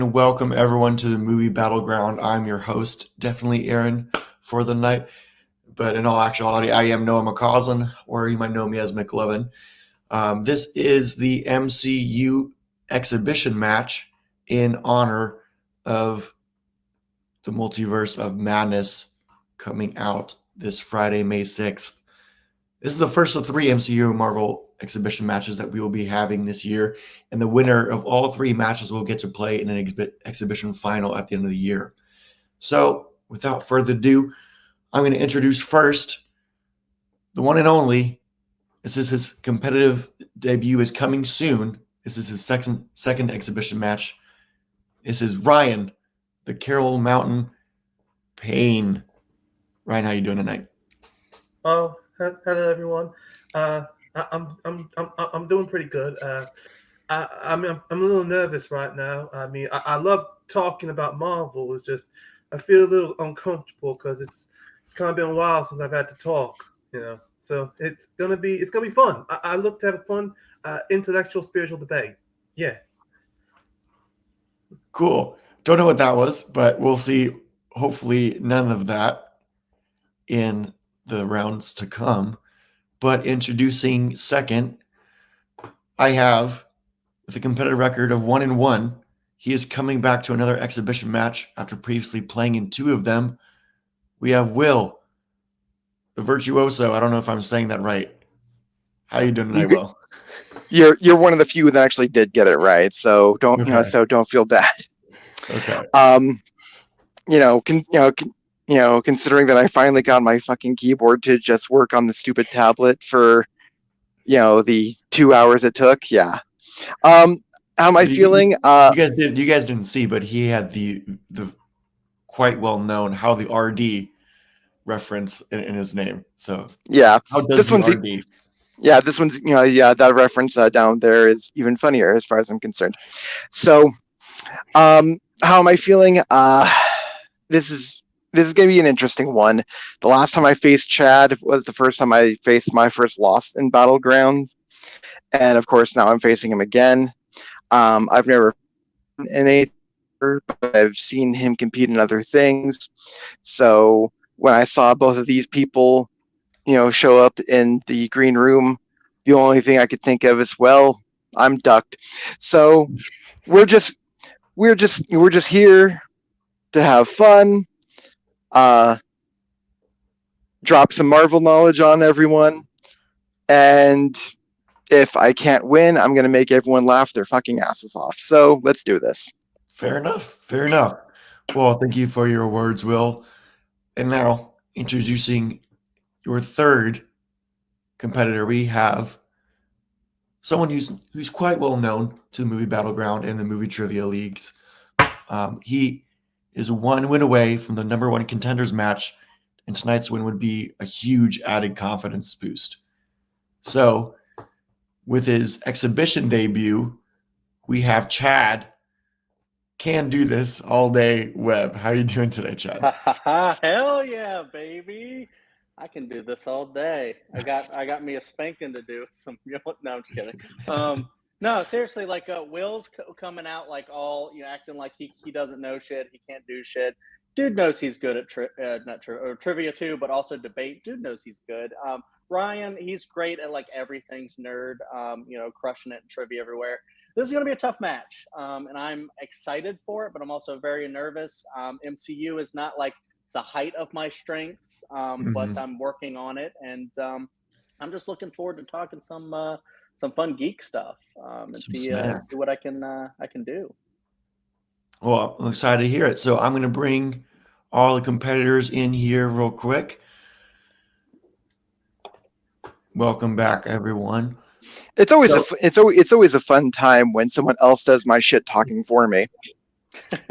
and welcome everyone to the Movie Battleground. I'm your host, definitely Aaron, for the night. But in all actuality, I am Noah McCausland, or you might know me as McLovin. This is the MCU exhibition match in honor of the Multiverse of Madness coming out this Friday, May 6th. This is the first of 3 MCU Marvel exhibition matches that we will be having this year, and the winner of all 3 matches will get to play in an exhibition final at the end of the year. So, without further ado, I'm going to introduce first the one and only. This is his competitive debut is coming soon. This is his second exhibition match. This is Ryan, the Carroll Mountain Payne. Ryan, how you doing tonight? Oh, hello everyone. I'm doing pretty good. I'm a little nervous right now. I mean, I love talking about Marvel. It's just I feel a little uncomfortable because it's kind of been a while since I've had to talk. So it's gonna be fun. I look to have a fun intellectual spiritual debate. Yeah. Cool. Don't know what that was, but we'll see. Hopefully, none of that in the rounds to come. But introducing second, I have, with a competitive record of 1-1, he is coming back to another exhibition match after previously playing in 2 of them. We have Will, the virtuoso. I don't know if I'm saying that right. How are you doing tonight, Will? You're one of the few that actually did get it right, so don't don't feel bad. Okay. Considering that I finally got my fucking keyboard to just work on the stupid tablet for, the 2 hours it took. Yeah. How am I feeling? You guys didn't see, but he had the quite well known how the RD reference in his name. So yeah, how does this the RD? Yeah, this one's that reference down there is even funnier as far as I'm concerned. So, how am I feeling? This is going to be an interesting one. The last time I faced Chad was the first time I faced my first loss in Battleground, and of course now I'm facing him again. I've never in a, but I've seen him compete in other things. So when I saw both of these people, show up in the green room, the only thing I could think of is, well, I'm ducked. So we're just here to have fun, drop some Marvel knowledge on everyone, and if I can't win, I'm going to make everyone laugh their fucking asses off. So let's do this. Fair enough. Well, thank you for your words, Will. And now, introducing your third competitor, we have someone who's quite well known to the Movie Battleground and the movie trivia leagues. He is 1 win away from the number 1 contenders match, and tonight's win would be a huge added confidence boost. So, with his exhibition debut, we have Chad. Can do this all day, Webb. How are you doing today, Chad? Hell yeah, baby! I can do this all day. I got me a spanking to do. No, I'm just kidding. No, seriously, Will's coming out acting like he doesn't know shit. He can't do shit. Dude knows he's good at trivia too, but also debate. Dude knows he's good. Ryan, he's great at everything's nerd. Crushing it in trivia everywhere. This is going to be a tough match, and I'm excited for it, but I'm also very nervous. MCU is not the height of my strengths, but I'm working on it, and I'm just looking forward to talking some fun geek stuff and see what I can do. Well, I'm excited to hear it. So I'm going to bring all the competitors in here real quick. Welcome back, everyone. It's always always a fun time when someone else does my shit talking for me.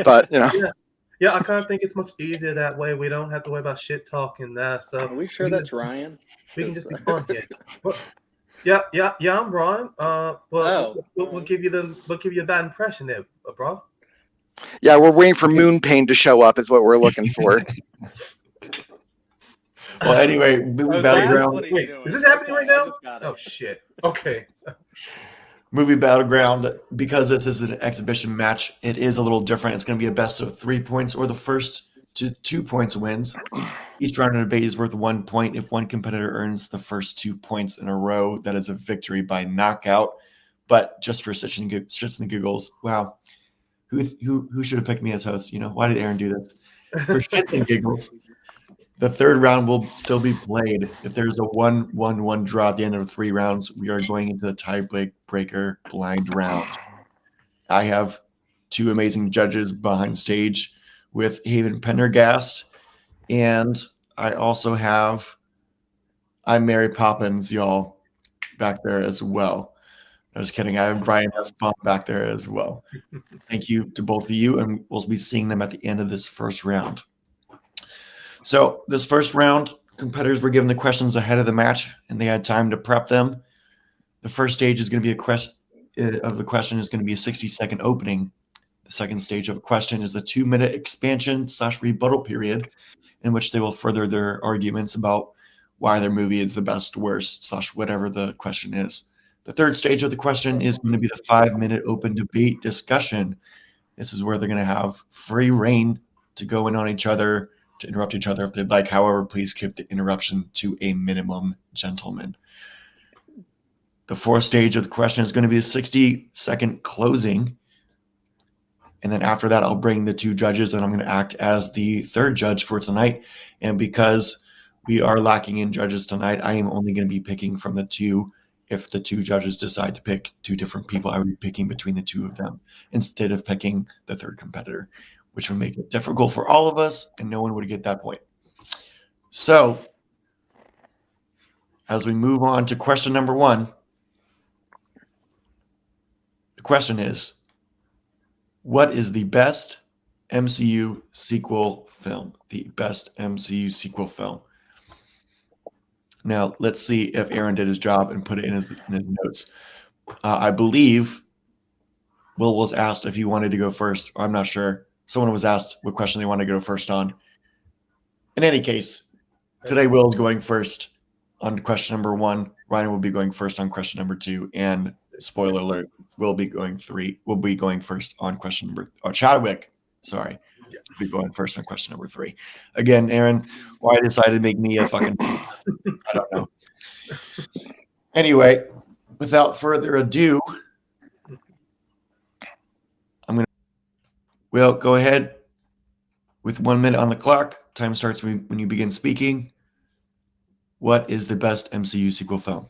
But Yeah, I kind of think it's much easier that way. We don't have to worry about shit talking there. So are we sure that's Ryan? We can just be fun here. Yeah, I'm Ryan. We'll give you a bad impression there, bro. Yeah, we're waiting for Moon Pain to show up is what we're looking for. Well, anyway, Movie Battleground. Wait, is this happening right now? Oh shit. Okay. Movie Battleground, because this is an exhibition match, it is a little different. It's going to be a best of 3 points, or the first to 2 points wins. Each round of debate is worth 1 point. If one competitor earns the first 2 points in a row, that is a victory by knockout. But just for shits and giggles, wow, who should have picked me as host? Why did Aaron do this? For shits and giggles, the third round will still be played. If there's a 1-1-1 draw at the end of 3 rounds, we are going into the tiebreaker blind round. I have 2 amazing judges behind stage with Haven Pendergast, and I also have I'm Mary Poppins, y'all, back there as well. I was kidding. I have Brian S. Bump back there as well. Thank you to both of you, and we'll be seeing them at the end of this first round. So this first round, competitors were given the questions ahead of the match, and they had time to prep them. The first stage is going to be a 60-second opening. The second stage of a question is a 2-minute expansion/rebuttal period, in which they will further their arguments about why their movie is the best, worst, /whatever the question is. The third stage of the question is going to be the 5-minute open debate discussion. This is where they're going to have free reign to go in on each other, to interrupt each other if they'd like. However, please keep the interruption to a minimum, gentlemen. The fourth stage of the question is going to be a 60-second closing. And then after that, I'll bring the 2 judges, and I'm going to act as the third judge for tonight. And because we are lacking in judges tonight, I am only going to be picking from the 2. If the 2 judges decide to pick 2 different people, I would be picking between the 2 of them instead of picking the third competitor, which would make it difficult for all of us, and no one would get that point. So, as we move on to question number 1, the question is, what is the best MCU sequel film? The best MCU sequel film. Now, let's see if Aaron did his job and put it in his notes. I believe Will was asked if he wanted to go first, or I'm not sure. Someone was asked what question they wanted to go first on. In any case, today Will is going first on question number 1. Ryan will be going first on question number 2, and spoiler alert, Will be going first on question number. Chadwick, sorry, will be going first on question number 3. Again, Aaron, why decided to make me a fucking? I don't know. Anyway, without further ado, Will, go ahead with 1 minute on the clock. Time starts when you begin speaking. What is the best MCU sequel film?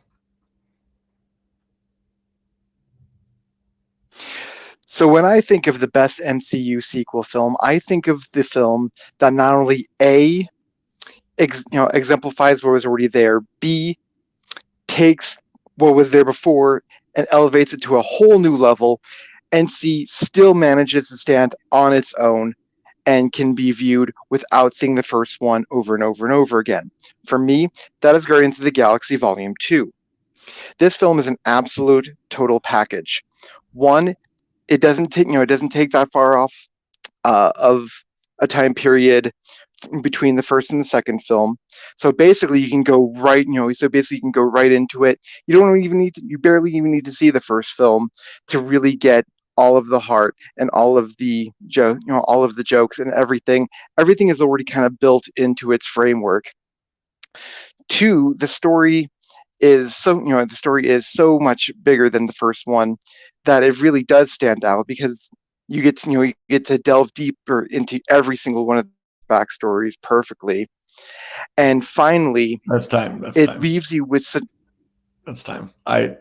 So when I think of the best MCU sequel film, I think of the film that not only exemplifies what was already there, B, takes what was there before and elevates it to a whole new level, and C, still manages to stand on its own and can be viewed without seeing the first one over and over and over again. For me, that is Guardians of the Galaxy Volume 2. This film is an absolute total package. One, it doesn't take that far off of a time period between the first and the second film. So basically you can go right into it. You barely even need to see the first film to really get all of the heart and all of the jokes and everything. Everything is already kind of built into its framework. 2, the story is so much bigger than the first one that it really does stand out, because you get to delve deeper into every single one of the backstories perfectly. And finally, That's time. Leaves you with That's time. I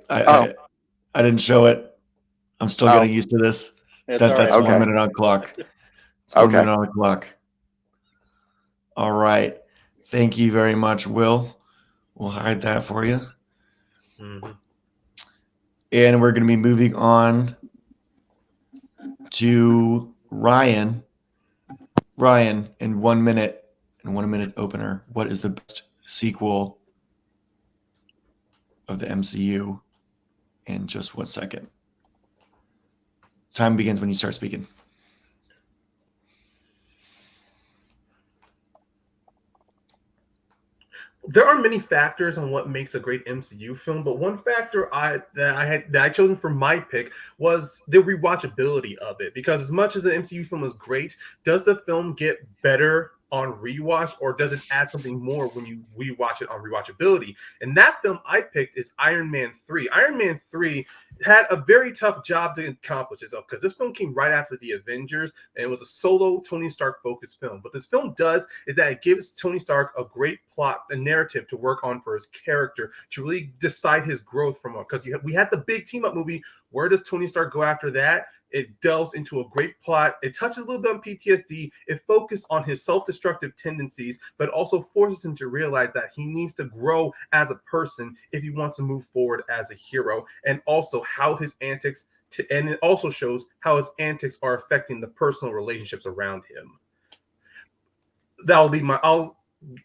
didn't show it. I'm still getting used to this. That's right. 1 minute on clock. It's 1 minute on the clock. All right. Thank you very much, Will. We'll hide that for you. Mm-hmm. And we're going to be moving on to Ryan. Ryan, in 1 minute, opener, what is the best sequel of the MCU? In just 1 second. Time begins when you start speaking. there are many factors on what makes a great MCU film, but one factor that I chosen for my pick was the rewatchability of it. Because as much as the MCU film is great, does the film get better on rewatch, or does it add something more when you rewatch it on rewatchability? And that film I picked is Iron Man 3. Iron Man 3 had a very tough job to accomplish itself because this film came right after the Avengers and it was a solo Tony Stark focused film. What this film does is that it gives Tony Stark a great plot, a narrative to work on for his character to really decide his growth from it. Because we had the big team up movie. Where does Tony Stark go after that? It delves into a great plot. It touches a little bit on PTSD. It focuses on his self-destructive tendencies, but also forces him to realize that he needs to grow as a person if he wants to move forward as a hero. And also how his antics, and it also shows how his antics are affecting the personal relationships around him. I'll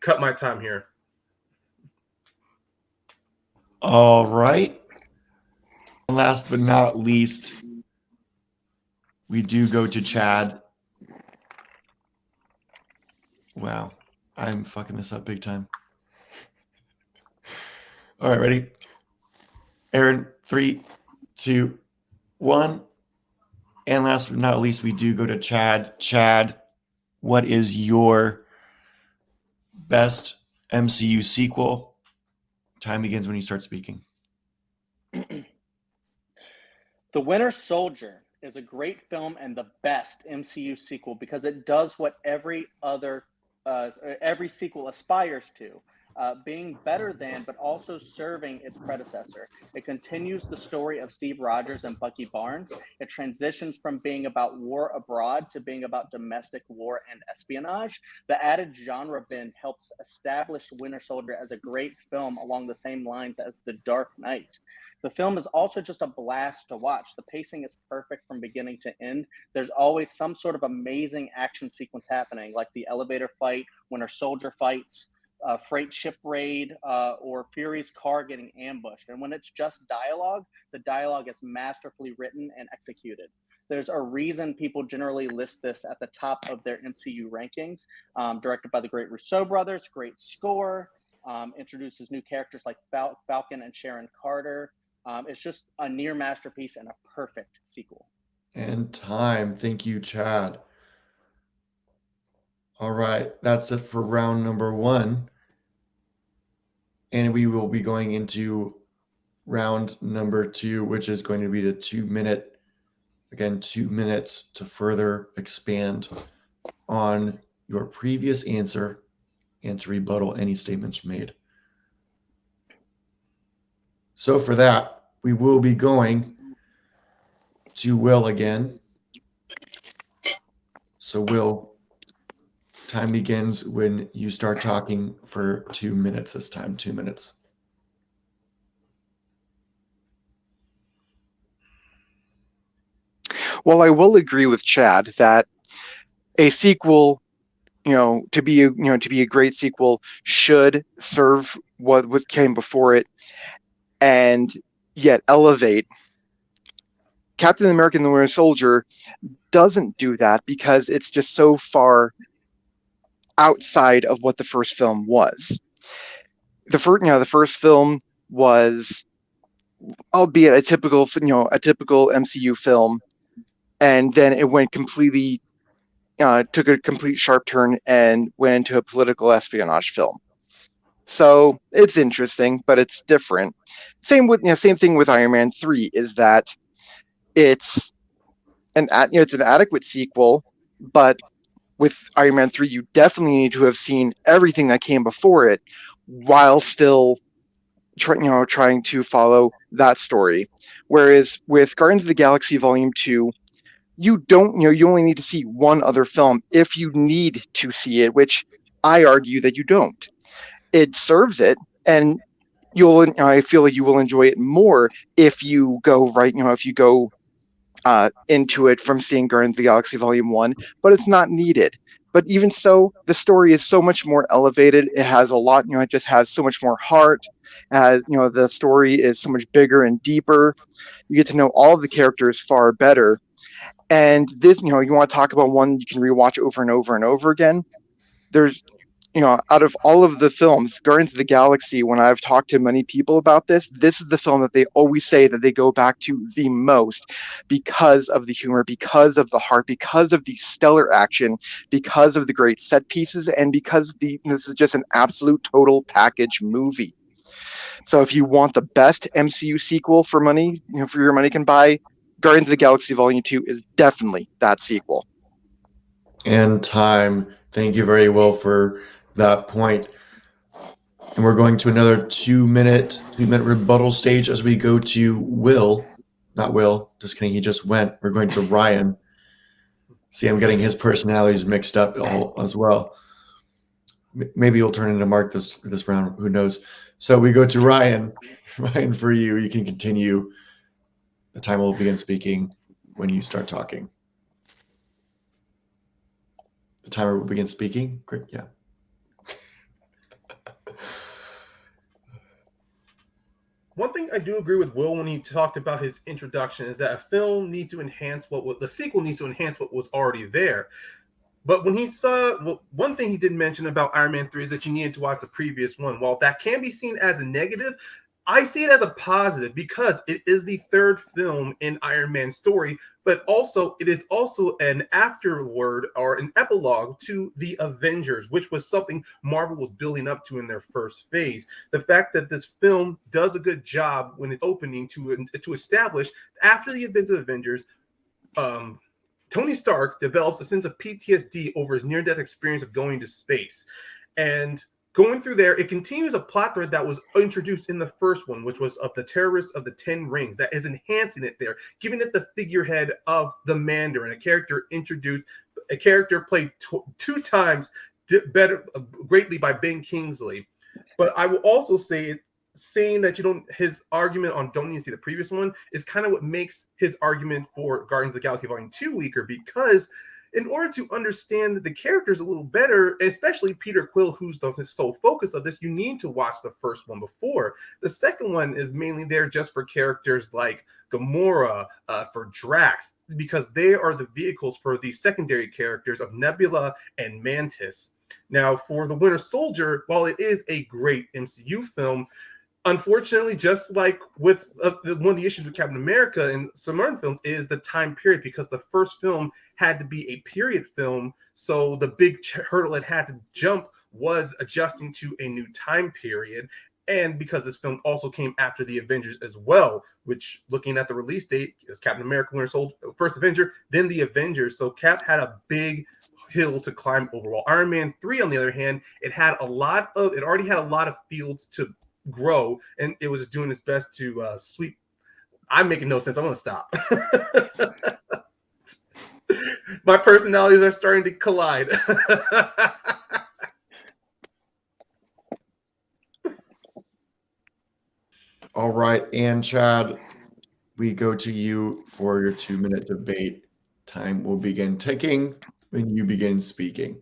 cut my time here. All right. And last but not least, we do go to Chad. Wow. I'm fucking this up big time. All right, ready? Aaron, 3, 2, 1. And last but not least, we do go to Chad. Chad, what is your best MCU sequel? Time begins when you start speaking. The Winter Soldier is a great film and the best MCU sequel because it does what every sequel aspires to, being better than, but also serving its predecessor. It continues the story of Steve Rogers and Bucky Barnes. It transitions from being about war abroad to being about domestic war and espionage. The added genre bend helps establish Winter Soldier as a great film along the same lines as The Dark Knight. The film is also just a blast to watch. The pacing is perfect from beginning to end. There's always some sort of amazing action sequence happening, like the elevator fight, Winter Soldier fights, freight ship raid, or Fury's car getting ambushed. And when it's just dialogue, the dialogue is masterfully written and executed. There's a reason people generally list this at the top of their MCU rankings. Directed by the great Russo brothers, great score, introduces new characters like Falcon and Sharon Carter. It's just a near masterpiece and a perfect sequel. And time. Thank you, Chad. All right. That's it for round number 1. And we will be going into round number 2, which is going to be the 2 minute, again, 2 minutes to further expand on your previous answer and to rebuttal any statements made. So for that, we will be going to Will again. So Will, time begins when you start talking for 2 minutes this time. 2 minutes. Well, I will agree with Chad that a sequel, to be a great sequel, should serve what came before it, and yet elevate. Captain America and the Winter Soldier doesn't do that because it's just so far outside of what the first film was. The first film was, albeit a typical MCU film, and then it went completely, took a complete sharp turn and went into a political espionage film. So it's interesting, but it's different. Same thing with Iron Man 3 is that it's an adequate sequel, but with Iron Man 3, you definitely need to have seen everything that came before it while still trying to follow that story. Whereas with Guardians of the Galaxy Volume 2, you only need to see one other film if you need to see it, which I argue that you don't. It serves it, and I feel like you will enjoy it more if you go into it from seeing Guardians of the Galaxy Volume 1, but it's not needed. But even so, the story is so much more elevated. It has a lot, it just has so much more heart. The story is so much bigger and deeper. You get to know all of the characters far better. And this, you want to talk about one you can rewatch over and over and over again. out of all of the films, Guardians of the Galaxy, when I've talked to many people about this is the film that they always say that they go back to the most because of the humor, because of the heart, because of the stellar action, because of the great set pieces, and because this is just an absolute total package movie. So if you want the best MCU sequel for money, for your money can buy, Guardians of the Galaxy Volume 2 is definitely that sequel. And time. Thank you very well for that point. And we're going to another 2-minute rebuttal stage as we go to Will. Not Will, just kidding, he just went. We're going to Ryan. See, I'm getting his personalities mixed up as well. Maybe he'll turn into Mark this round. Who knows? So we go to Ryan. Ryan, for you, you can continue. The time will begin speaking when you start talking. The timer will begin speaking. Great, yeah. One thing I do agree with Will when he talked about his introduction is that a film needs to enhance the sequel needs to enhance what was already there. But when he saw, one thing he did mention about Iron Man 3 is that you needed to watch the previous one. While that can be seen as a negative, I see it as a positive because it is the third film in Iron Man's story, but also it is also an afterword or an epilogue to the Avengers, which was something Marvel was building up to in their first phase. The fact that this film does a good job when it's opening to establish after the events of Avengers, Tony Stark develops a sense of PTSD over his near-death experience of going to space. And going through there, it continues a plot thread that was introduced in the first one, which was of the terrorists of the 10 Rings, that is enhancing it there, giving it the figurehead of the Mandarin, a character played two times better greatly by Ben Kingsley. But I will also say saying that his argument on don't need to see the previous one is kind of what makes his argument for Guardians of the Galaxy Volume 2 weaker, because in order to understand the characters a little better, especially Peter Quill, who's the sole focus of this, you need to watch the first one before. The second one is mainly there just for characters like Gamora, for Drax, because they are the vehicles for the secondary characters of Nebula and Mantis. Now, for The Winter Soldier, while it is a great MCU film, unfortunately, just like with one of the issues with Captain America and some modern films is the time period, because the first film had to be a period film. So the big hurdle it had to jump was adjusting to a new time period. And because this film also came after the Avengers as well, which looking at the release date is Captain America, Winter Soldier, first Avenger, then the Avengers. So Cap had a big hill to climb overall. Iron Man 3, on the other hand, it already had a lot of fields to grow, and it was doing its best to sweep. I'm making no sense. I'm going to stop. My personalities are starting to collide. All right, and Chad, we go to you for your 2-minute debate. Time will begin ticking when you begin speaking.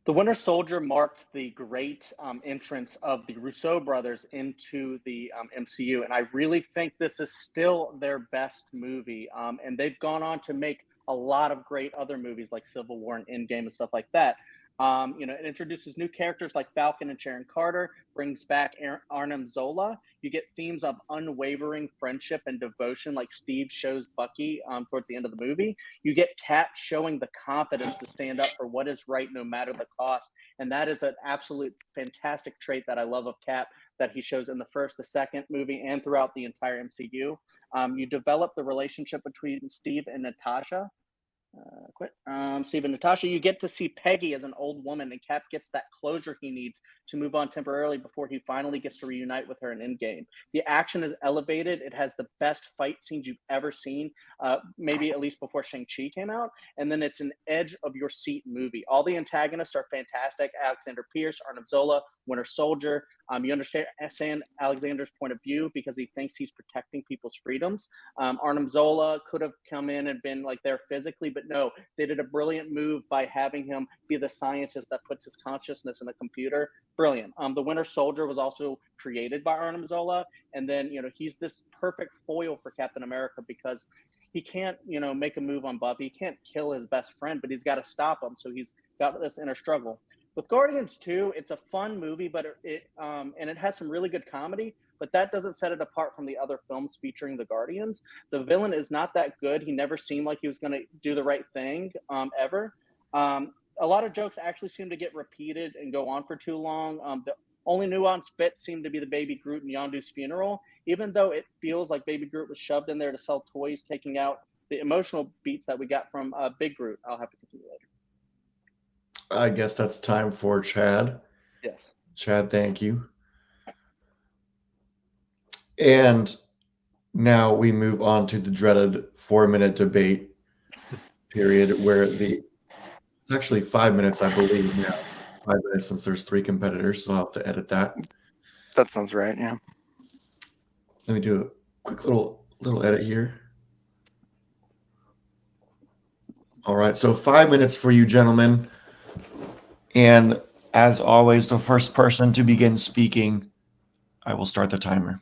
The Winter Soldier marked the great entrance of the Russo brothers into the MCU, and I really think this is still their best movie. And they've gone on to make a lot of great other movies like Civil War and Endgame and stuff like that. It introduces new characters like Falcon and Sharon Carter, brings back Arnim Zola. You get themes of unwavering friendship and devotion, like Steve shows Bucky towards the end of the movie. You get Cap showing the confidence to stand up for what is right, no matter the cost. And that is an absolute fantastic trait that I love of Cap, that he shows in the first, the second movie, and throughout the entire MCU. You develop the relationship between Steve and Natasha. Steve and Natasha, you get to see Peggy as an old woman, and Cap gets that closure he needs to move on temporarily before he finally gets to reunite with her in Endgame. The action is elevated. It has the best fight scenes you've ever seen, maybe at least before Shang-Chi came out. And then it's an edge of your seat movie. All the antagonists are fantastic. Alexander Pierce, Arnim Zola, Winter Soldier. You understand Alexander's point of view because he thinks he's protecting people's freedoms. Arnim Zola could have come in and been like there physically, but no, they did a brilliant move by having him be the scientist that puts his consciousness in the computer. Brilliant. The Winter Soldier was also created by Arnim Zola, and then he's this perfect foil for Captain America because he can't make a move on Buffy. He can't kill his best friend, but he's got to stop him. So he's got this inner struggle. With Guardians 2, it's a fun movie, but it has some really good comedy, but that doesn't set it apart from the other films featuring the Guardians. The villain is not that good. He never seemed like he was going to do the right thing ever. A lot of jokes actually seem to get repeated and go on for too long. The only nuanced bit seemed to be the Baby Groot and Yondu's funeral, even though it feels like Baby Groot was shoved in there to sell toys, taking out the emotional beats that we got from Big Groot. I'll have to continue later. I guess that's time for Chad. Yes. Chad, thank you. And now we move on to the dreaded 4-minute debate period where it's actually 5 minutes, I believe now. 5 minutes since there's 3 competitors, so I'll have to edit that. That sounds right, yeah. Let me do a quick little edit here. All right, so 5 minutes for you gentlemen. And as always, the first person to begin speaking, I will start the timer.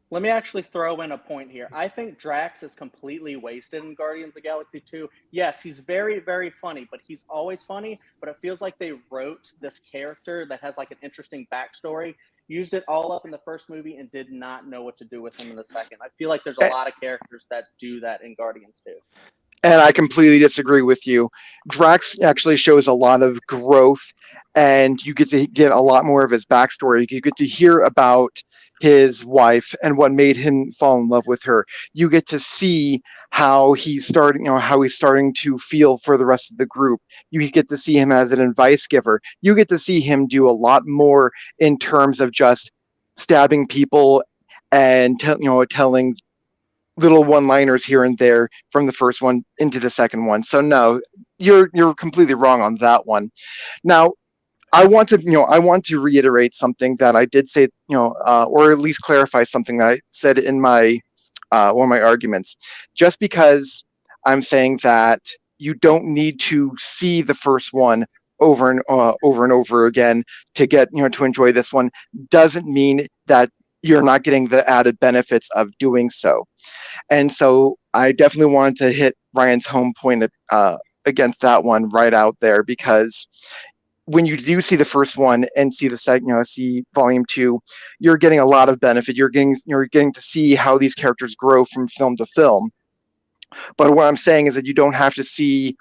Let me actually throw in a point here. I think Drax is completely wasted in Guardians of the Galaxy 2. Yes, he's very, very funny, but he's always funny. But it feels like they wrote this character that has like an interesting backstory, used it all up in the first movie, and did not know what to do with him in the second. I feel like there's a lot of characters that do that in Guardians 2. And I completely disagree with you. Drax actually shows a lot of growth, and you get to get a lot more of his backstory. You get to hear about his wife and what made him fall in love with her. You get to see how he's starting, how he's starting to feel for the rest of the group. You get to see him as an advice giver. You get to see him do a lot more in terms of just stabbing people and telling little one-liners here and there from the first one into the second one. So no, you're completely wrong on that one. Now, I want to reiterate something that I did say, or at least clarify something that I said in my one of my arguments. Just because I'm saying that you don't need to see the first one over and over again to get to enjoy this one doesn't mean that you're not getting the added benefits of doing so. And so I definitely wanted to hit Ryan's home point against that one right out there, because when you do see the first one and see the second, see volume 2, you're getting a lot of benefit. You're getting to see how these characters grow from film to film. But what I'm saying is that you don't have to see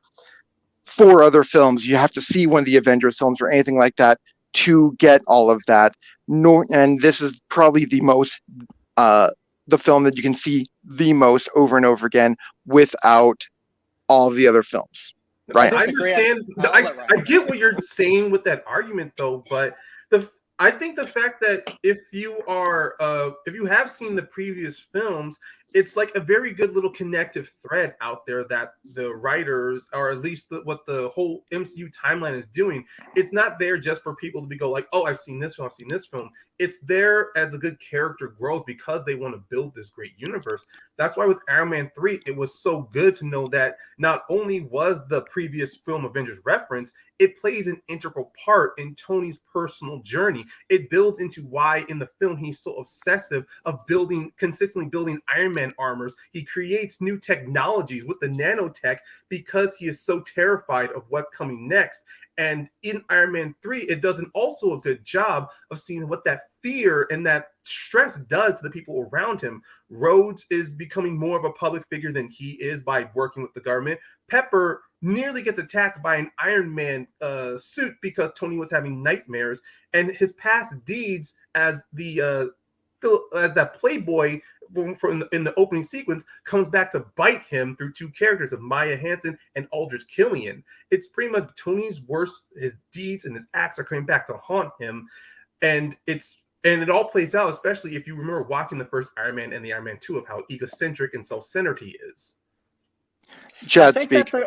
4 other films. You have to see one of the Avengers films or anything like that to get all of that. And this is probably the most the film that you can see the most over and over again without all of the other films. Right. I understand. I get what you're saying with that argument, though. But I think the fact that if you have seen the previous films, it's like a very good little connective thread out there that the writers, or at least what the whole MCU timeline is doing. It's not there just for people to go like, oh, I've seen this film, I've seen this film. It's there as a good character growth because they want to build this great universe. That's why with Iron Man 3, it was so good to know that not only was the previous film Avengers reference, it plays an integral part in Tony's personal journey. It builds into why in the film he's so obsessive of consistently building Iron Man armors. He creates new technologies with the nanotech because he is so terrified of what's coming next. And in Iron Man 3, it does also a good job of seeing what that fear and that stress does to the people around him. Rhodes is becoming more of a public figure than he is by working with the government. Pepper nearly gets attacked by an Iron Man suit because Tony was having nightmares. And his past deeds as that playboy in the opening sequence comes back to bite him through 2 characters of Maya Hansen and Aldrich Killian. It's pretty much Tony's worst. His deeds and his acts are coming back to haunt him, and it all plays out, especially if you remember watching the first Iron Man and the Iron Man 2, of how egocentric and self-centered he is. Chad, I think speak.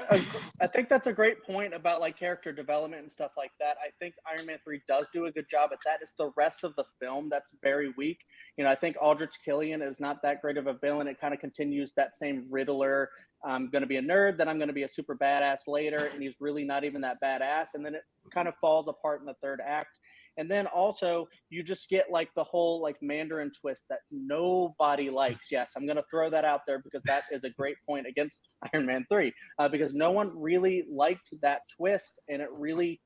I think that's a great point about like character development and stuff like that. I think Iron Man 3 does do a good job at that. It's the rest of the film that's very weak. You know, I think Aldrich Killian is not that great of a villain. It kind of continues that same Riddler. I'm going to be a nerd, then I'm going to be a super badass later, and he's really not even that badass. And then it kind of falls apart in the third act. And then also you just get like the whole like Mandarin twist that nobody likes. Yes, I'm going to throw that out there because that is a great point against Iron Man 3 because no one really liked that twist and it really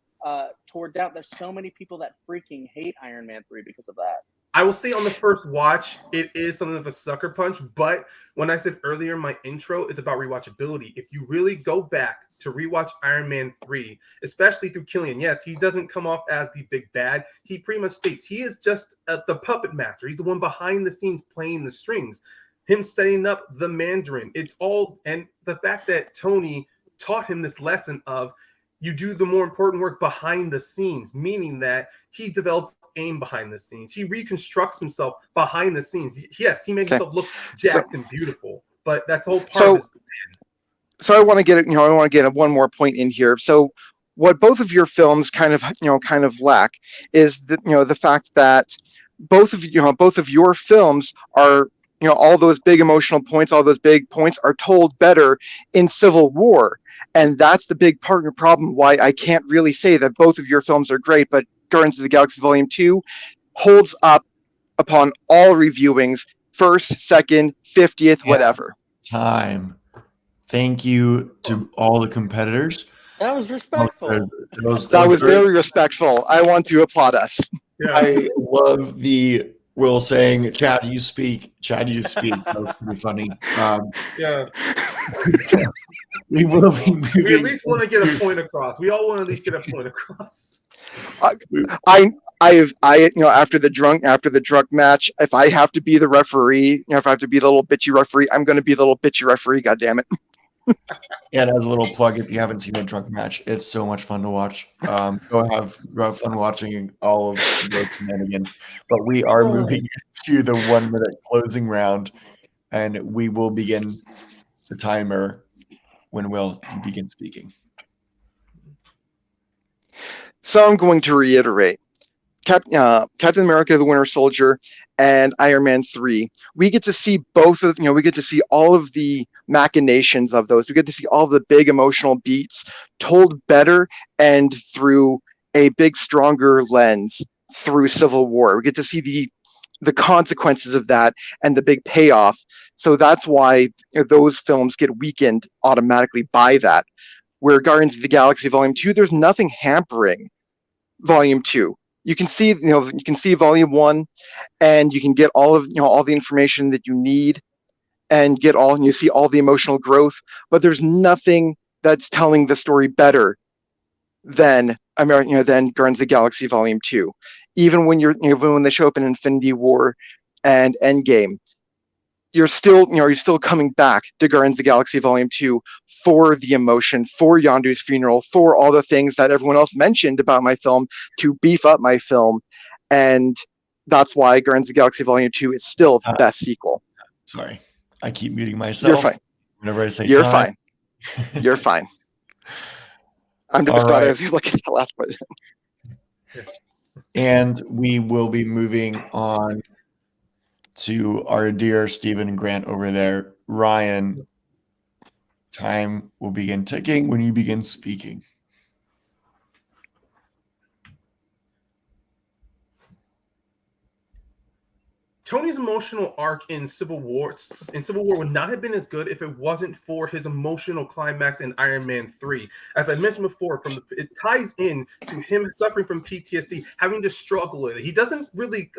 tore down. There's so many people that freaking hate Iron Man 3 because of that. I will say on the first watch, it is something of a sucker punch. But when I said earlier in my intro, it's about rewatchability. If you really go back to rewatch Iron Man 3, especially through Killian, yes, he doesn't come off as the big bad. He pretty much states he is just the puppet master. He's the one behind the scenes playing the strings. Him setting up the Mandarin. It's all, and the fact that Tony taught him this lesson of you do the more important work behind the scenes, meaning that he develops aim behind the scenes. He reconstructs himself behind the scenes. Yes, he makes himself look jacked and beautiful, but that's the whole part of his plan. So I want to get I want to get one more point in here. So what both of your films kind of lack is the fact that both of your films are all those big emotional points, all those big points are told better in Civil War. And that's the big part of the problem why I can't really say that both of your films are great, but Guardians of the Galaxy Volume 2 holds up upon all reviewings, first, second, 50th, whatever. Time. Thank you to all the competitors. That was respectful. That was very respectful. I want to applaud us. Yeah. I love the Will saying, Chad, you speak. Chad, you speak. That was pretty funny. Yeah. We will be moving. We at least want to get a point across. We all want to at least get a point across. I after the drunk match, if I have to be the referee, if I have to be the little bitchy referee, I'm going to be the little bitchy referee. God damn it! And as a little plug, if you haven't seen a drunk match, it's so much fun to watch. Go have fun watching all of those shenanigans. But we are moving to the 1 minute closing round, and we will begin the timer when Will you begin speaking. So I'm going to reiterate. Captain America: The Winter Soldier and Iron Man 3. We get to see both of we get to see all of the machinations of those. We get to see all the big emotional beats told better and through a big stronger lens through Civil War. We get to see the consequences of that and the big payoff. So that's why those films get weakened automatically by that. Where Guardians of the Galaxy Volume 2, there's nothing hampering Volume 2. You can see, Volume 1, and you can get all the information that you need, and you see all the emotional growth. But there's nothing that's telling the story better than Guardians of the Galaxy Volume 2. Even when they show up in Infinity War and Endgame, you're still coming back to Guardians of the Galaxy Volume 2 for the emotion, for Yondu's funeral, for all the things that everyone else mentioned about my film to beef up my film. And that's why Guardians of the Galaxy Volume 2 is still the best sequel. Sorry. I keep muting myself. You're fine. Whenever I say You're time. fine. You're fine. I'm just glad I was able to get the last part. And we will be moving on to our dear Stephen and Grant over there. Ryan, time will begin ticking when you begin speaking. Tony's emotional arc in Civil War would not have been as good if it wasn't for his emotional climax in Iron Man 3. As I mentioned before, it ties in to him suffering from PTSD, having to struggle with it. He doesn't really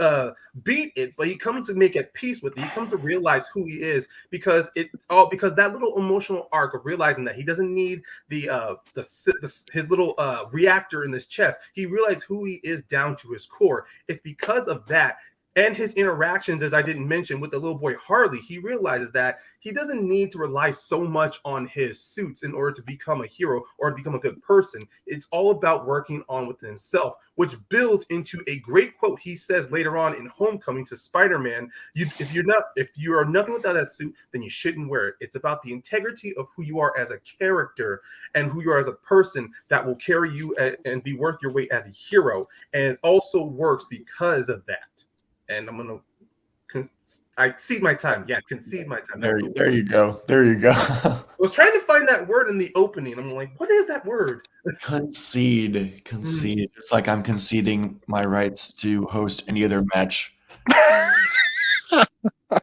beat it, but he comes to make at peace with it. He comes to realize who he is because that little emotional arc of realizing that he doesn't need his little reactor in his chest. He realized who he is down to his core. It's because of that. and his interactions, as I didn't mention, with the little boy Harley, he realizes that he doesn't need to rely so much on his suits in order to become a hero or to become a good person. It's all about working on within himself, which builds into a great quote he says later on in Homecoming to Spider-Man. If you are nothing without that suit, then you shouldn't wear it. It's about the integrity of who you are as a character and who you are as a person that will carry you and be worth your weight as a hero. And it also works because of that. And I'm going to concede my time. Yeah, concede my time. There you go. There you go. I was trying to find that word in the opening. I'm like, what is that word? Concede. It's like I'm conceding my rights to host any other match.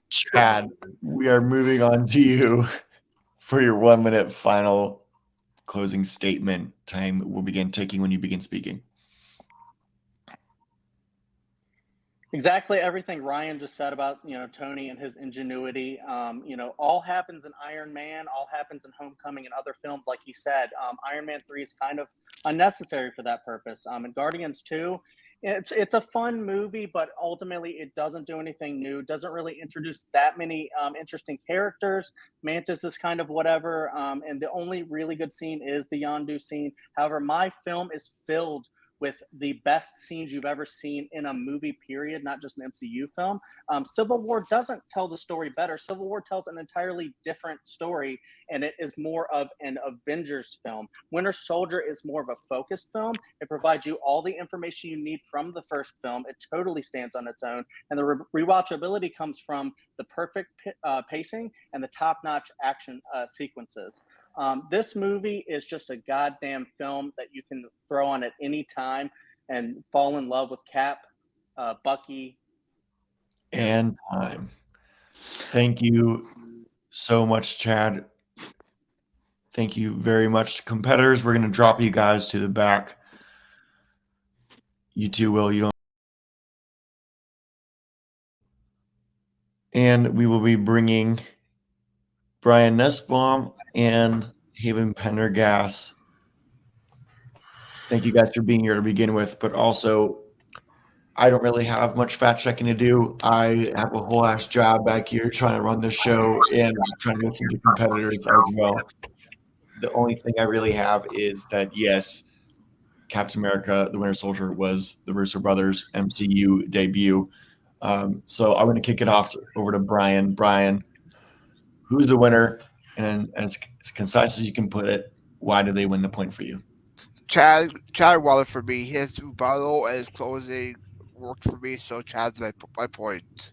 Chad, we are moving on to you for your 1 minute final closing statement. Time will begin ticking when you begin speaking. Exactly everything Ryan just said about, Tony and his ingenuity. All happens in Iron Man, all happens in Homecoming and other films, like he said. Iron Man 3 is kind of unnecessary for that purpose. And Guardians 2, it's a fun movie, but ultimately it doesn't do anything new, doesn't really introduce that many interesting characters. Mantis is kind of whatever, and the only really good scene is the Yondu scene. However, my film is filled with the best scenes you've ever seen in a movie, period, not just an MCU film. Civil War doesn't tell the story better. Civil War tells an entirely different story, and it is more of an Avengers film. Winter Soldier is more of a focused film. It provides you all the information you need from the first film. It totally stands on its own, and the rewatchability comes from the perfect pacing and the top-notch action sequences. This movie is just a goddamn film that you can throw on at any time and fall in love with Cap, Bucky, and time. Thank you so much, Chad. Thank you very much. Competitors, we're going to drop you guys to the back. You too, Will. You don't. And we will be bringing Brian Nussbaum and Haven Pendergast. Thank you guys for being here to begin with, but also I don't really have much fact checking to do. I have a whole ass job back here trying to run this show and trying to listen to competitors as well. The only thing I really have is that, yes, Captain America, the Winter Soldier was the Russo brothers MCU debut. So I'm going to kick it off over to Brian. Brian, who's the winner? And as concise as you can put it, why did they win the point for you? Chad Waller for me. His rebuttal and his closing worked for me, so Chad's my point.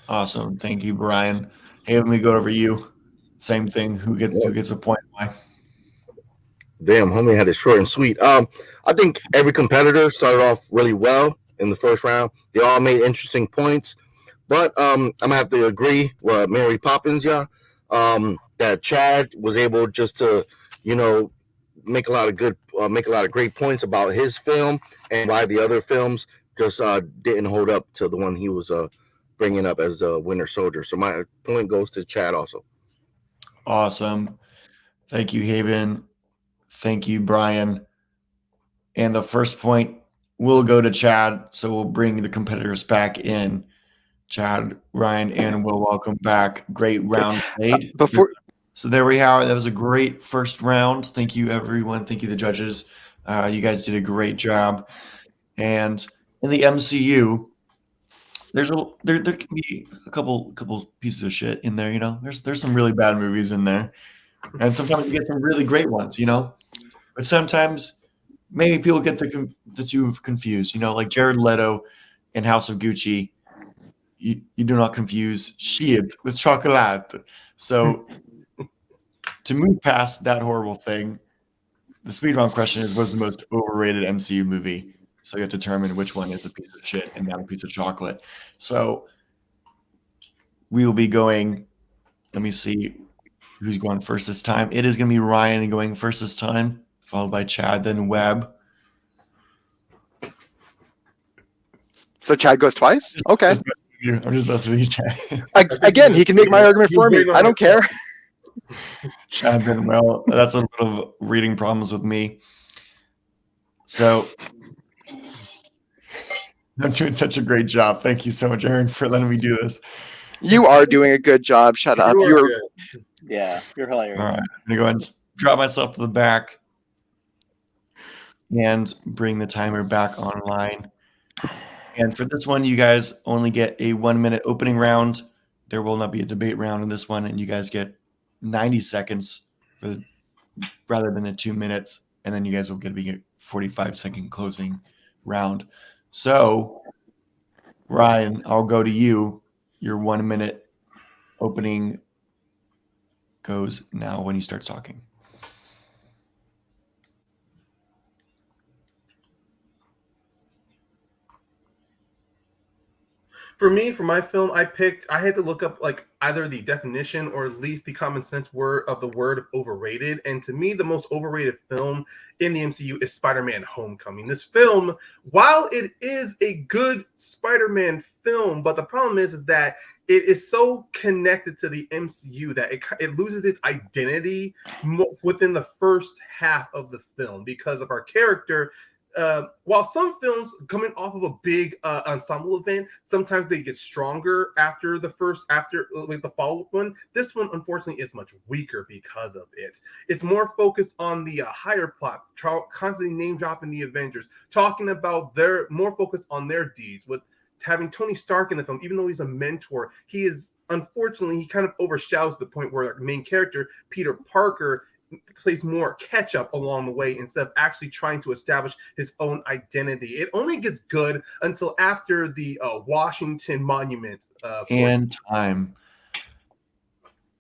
Awesome. Thank you, Brian. Hey, let me go over you. Same thing. Who gets a point? Why? Damn, homie had it short and sweet. I think every competitor started off really well in the first round. They all made interesting points, but I'm gonna have to agree with Mary Poppins, that Chad was able just to, make a lot of great points about his film and why the other films just didn't hold up to the one he was bringing up as a Winter Soldier. So my point goes to Chad also. Awesome. Thank you, Haven. Thank you, Brian. And the first point will go to Chad. So we'll bring the competitors back in. Chad, Ryan, and Will, welcome back. Great round played. So there we have it. That was a great first round. Thank you, everyone. Thank you, the judges. You guys did a great job. And in the MCU, there can be a couple pieces of shit in there. There's some really bad movies in there, and sometimes you get some really great ones. But sometimes maybe people get the two confused. Like Jared Leto in House of Gucci. You do not confuse shit with chocolate. So to move past that horrible thing, the speed round question is, what's the most overrated MCU movie? So you have to determine which one is a piece of shit and not a piece of chocolate. So we will be going, let me see who's going first this time. It is going to be Ryan going first this time, followed by Chad, then Webb. So Chad goes twice? Okay. I'm just messing with you, Chad. Again, he can make my argument for me. I don't care. Chad, then well, that's a little reading problems with me. So I'm doing such a great job. Thank you so much, Aaron, for letting me do this. You are doing a good job. Shut up. You are good. Yeah, you're hilarious. All right, I'm gonna go ahead and drop myself to the back and bring the timer back online. And for this one, you guys only get a 1-minute opening round. There will not be a debate round in this one, and you guys get 90 seconds rather than the 2 minutes, and then you guys will get a 45-second closing round. So, Ryan, I'll go to you. Your 1-minute opening goes now when you start talking. For me, for my film, I had to look up like either the definition or at least the common sense word of the word overrated. And to me, the most overrated film in the MCU is Spider-Man Homecoming. This film, while it is a good Spider-Man film, but the problem is that it is so connected to the MCU that it loses its identity within the first half of the film because of our character. While some films coming off of a big ensemble event, sometimes they get stronger after the follow-up one. This one, unfortunately, is much weaker because of it. It's more focused on the higher plot, constantly name dropping the Avengers, talking about more focused on their deeds. With having Tony Stark in the film, even though he's a mentor, he kind of overshadows the point where our main character, Peter Parker, plays more catch up along the way instead of actually trying to establish his own identity. It only gets good until after the Washington Monument. And time.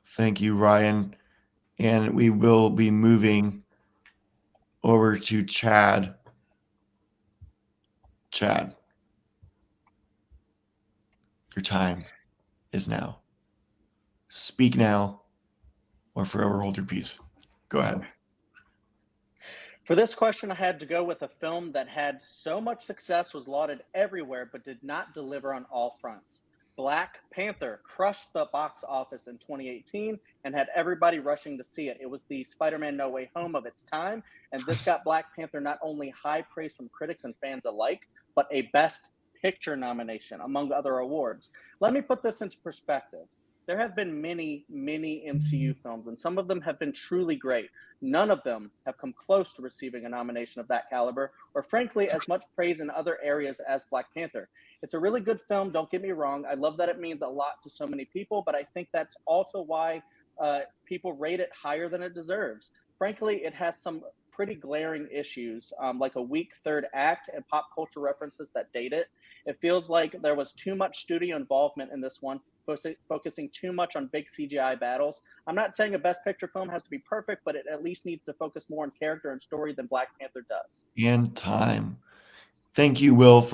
Thank you, Ryan. And we will be moving over to Chad. Chad, your time is now. Speak now or forever hold your peace. Go ahead. For this question, I had to go with a film that had so much success, was lauded everywhere, but did not deliver on all fronts. Black Panther crushed the box office in 2018 and had everybody rushing to see it. It was the Spider-Man No Way Home of its time, and this got Black Panther not only high praise from critics and fans alike, but a Best Picture nomination, among other awards. Let me put this into perspective. There have been many, many MCU films, and some of them have been truly great. None of them have come close to receiving a nomination of that caliber, or frankly, as much praise in other areas as Black Panther. It's a really good film, don't get me wrong. I love that it means a lot to so many people, but I think that's also why people rate it higher than it deserves. Frankly, it has some pretty glaring issues, like a weak third act and pop culture references that date it. It feels like there was too much studio involvement in this one, focusing too much on big CGI battles. I'm not saying a Best Picture film has to be perfect, but it at least needs to focus more on character and story than Black Panther does. And time. Thank you, Will,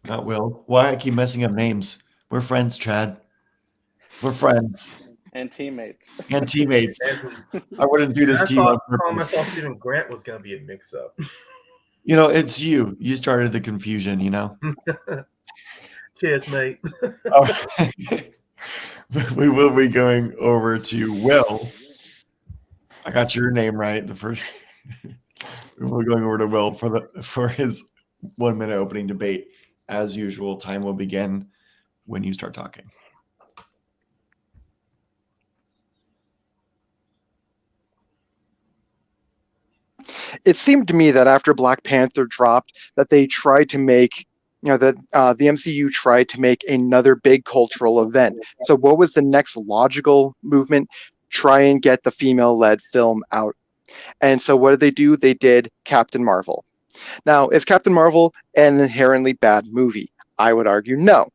not Will. Why I keep messing up names? We're friends, Chad. We're friends. And teammates. And teammates. I wouldn't do this to you on purpose. I thought Stephen Grant was going to be a mix-up. It's you. You started the confusion, Cheers, mate. All right. We will be going over to Will. I got your name right. We're going over to Will for his 1-minute opening debate. As usual, time will begin when you start talking. It seemed to me that after Black Panther dropped, that they tried to make, the MCU tried to make another big cultural event. So what was the next logical movement? Try and get the female-led film out. And so what did they do? They did Captain Marvel. Now, is Captain Marvel an inherently bad movie? I would argue no.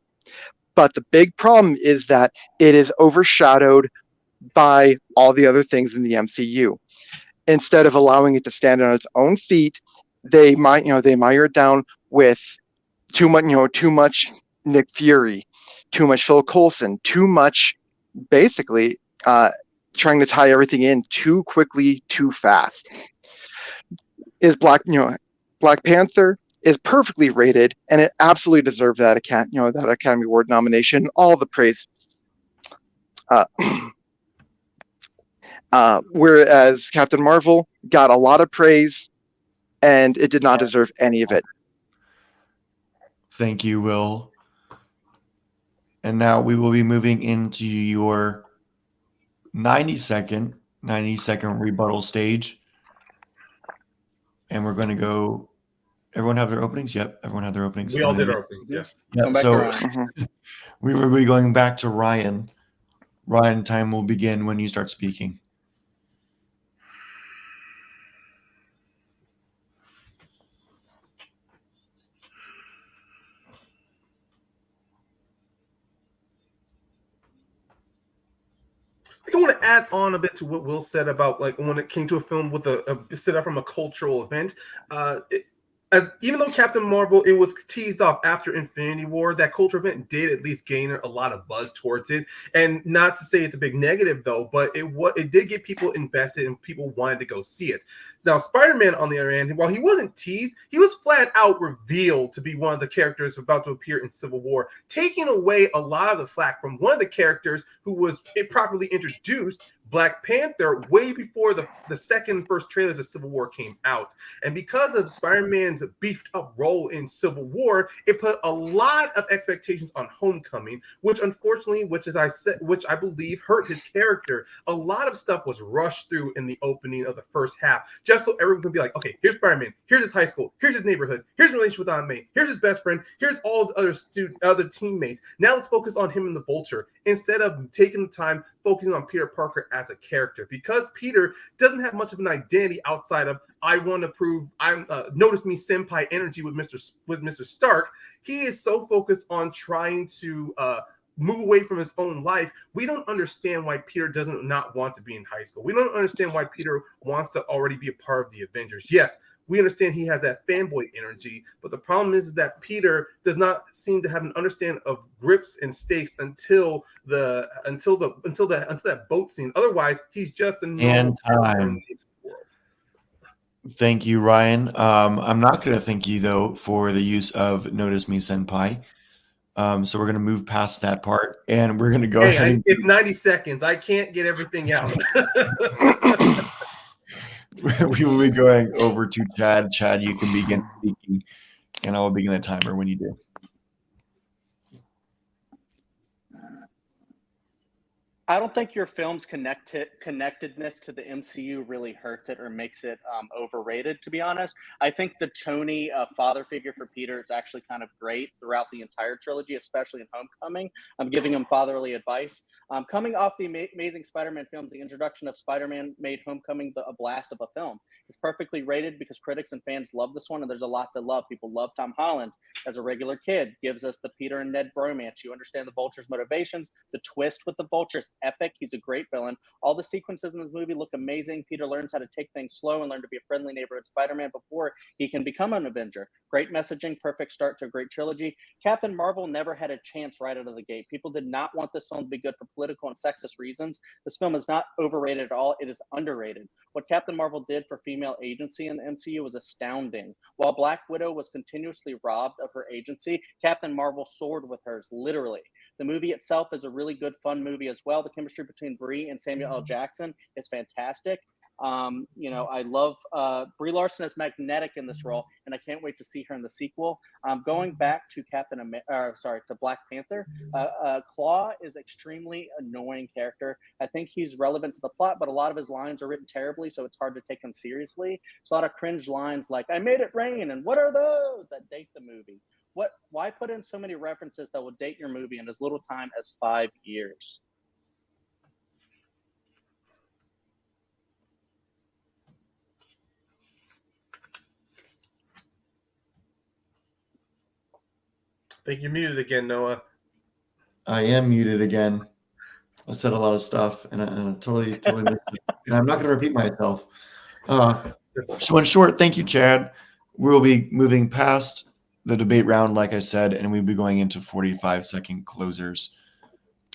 But the big problem is that it is overshadowed by all the other things in the MCU. Instead of allowing it to stand on its own feet, they mire it down with too much Nick Fury, too much Phil Coulson, too much basically trying to tie everything in too quickly, too fast. Is Black Panther is perfectly rated, and it absolutely deserved that Academy Award nomination, all the praise. Whereas Captain Marvel got a lot of praise, and it did not deserve any of it. Thank you, Will. And now we will be moving into your 90-second rebuttal stage. And we're going to go. Everyone have their openings? Yep, everyone have their openings. We all did our openings, yeah. Yep. Come back So around. we will be going back to Ryan. Ryan, time will begin when you start speaking. I want to add on a bit to what Will said about like when it came to a film with a set up from a cultural event. Even though Captain Marvel, it was teased off after Infinity War, that cultural event did at least gain a lot of buzz towards it. And not to say it's a big negative though, but it did get people invested and people wanted to go see it. Now, Spider-Man, on the other hand, while he wasn't teased, he was flat out revealed to be one of the characters about to appear in Civil War, taking away a lot of the flack from one of the characters who was properly introduced, Black Panther, way before the first trailers of Civil War came out. And because of Spider-Man's beefed up role in Civil War, it put a lot of expectations on Homecoming, which unfortunately, which I believe hurt his character. A lot of stuff was rushed through in the opening of the first half, just so everyone could be like, okay, here's Spider-Man, here's his high school, here's his neighborhood, here's his relationship with Aunt May, here's his best friend, here's all the other teammates. Now let's focus on him and the Vulture instead of taking the time focusing on Peter Parker as a character, because Peter doesn't have much of an identity outside of I want to prove I'm notice me senpai energy with Mr. Stark. He is so focused on trying to move away from his own life. We don't understand why Peter doesn't not want to be in high school. We don't understand why Peter wants to already be a part of the Avengers. Yes, we understand he has that fanboy energy, but the problem is that Peter does not seem to have an understanding of grips and stakes until that boat scene. Otherwise, he's just a normal time. Thank you, Ryan. I'm not going to thank you though for the use of "Notice Me, Senpai." So we're going to move past that part, and we're going to go ahead. It's 90 seconds. I can't get everything out. We will be going over to Chad. Chad, you can begin speaking, and I will begin a timer when you do. I don't think your film's connectedness to the MCU really hurts it or makes it overrated, to be honest. I think the Tony father figure for Peter is actually kind of great throughout the entire trilogy, especially in Homecoming. I'm giving him fatherly advice. Coming off the Amazing Spider-Man films, the introduction of Spider-Man made Homecoming a blast of a film. It's perfectly rated because critics and fans love this one, and there's a lot to love. People love Tom Holland as a regular kid. Gives us the Peter and Ned bromance. You understand the Vulture's motivations. The twist with the Vulture is epic. He's a great villain. All the sequences in this movie look amazing. Peter learns how to take things slow and learn to be a friendly neighborhood Spider-Man before he can become an Avenger. Great messaging, perfect start to a great trilogy. Captain Marvel never had a chance right out of the gate. People did not want this film to be good for political and sexist reasons. This film is not overrated at all. It is underrated. What Captain Marvel did for female agency in the MCU was astounding. While Black Widow was continuously robbed of her agency, Captain Marvel soared with hers, literally. The movie itself is a really good, fun movie as well. The chemistry between Brie and Samuel L. Jackson is fantastic. I love Brie Larson as Magnetic in this role, and I can't wait to see her in the sequel. Going back to to Black Panther, Claw is extremely annoying character. I think he's relevant to the plot, but a lot of his lines are written terribly, so it's hard to take him seriously. There's a lot of cringe lines like "I made it rain" and "What are those?" that date the movie. Why put in so many references that will date your movie in as little time as 5 years? I think you're muted again, Noah. I am muted again. I said a lot of stuff, and I totally missed it. And I'm not going to repeat myself. So in short, thank you, Chad. We'll be moving past the debate round, like I said, and we'll be going into 45-second closers.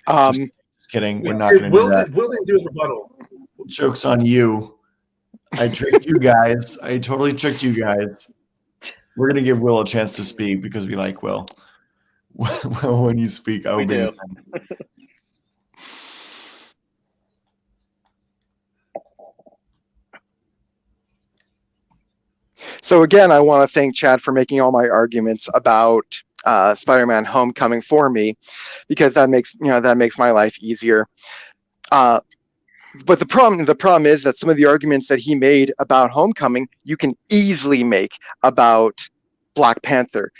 Just kidding. We're not going to do that. Will didn't do his rebuttal. Joke's on you. I tricked you guys. I totally tricked you guys. We're going to give Will a chance to speak because we like Will. Well, when you speak, I will be. So again, I want to thank Chad for making all my arguments about Spider-Man: Homecoming for me, because that makes my life easier. But the problem is that some of the arguments that he made about Homecoming, you can easily make about Black Panther,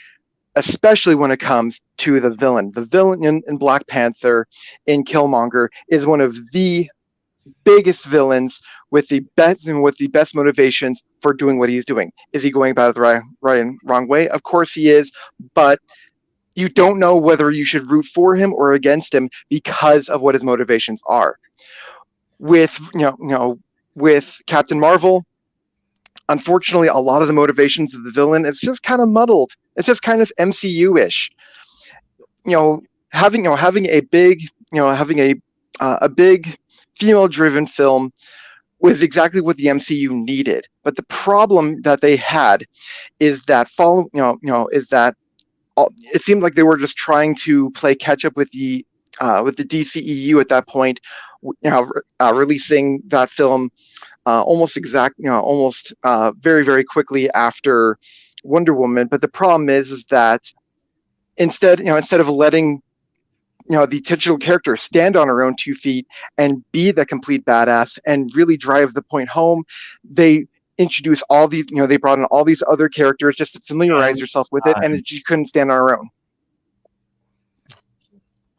especially when it comes to the villain. The villain in Black Panther, in Killmonger, is one of the biggest villains with the best motivations for doing what he's doing. Is he going about it the wrong way? Of course he is, but you don't know whether you should root for him or against him because of what his motivations are. With with Captain Marvel, unfortunately, a lot of the motivations of the villain is just kind of muddled. It's just kind of MCU-ish. Having a big female-driven film was exactly what the MCU needed. But the problem that they had is that it seemed like they were just trying to play catch up with the DCEU at that point, releasing that film almost very, very quickly after Wonder Woman. But the problem is that instead of letting the titular character stand on her own 2 feet and be the complete badass and really drive the point home, they introduced all these, they brought in all these other characters just to familiarize yourself with it, and she couldn't stand on her own.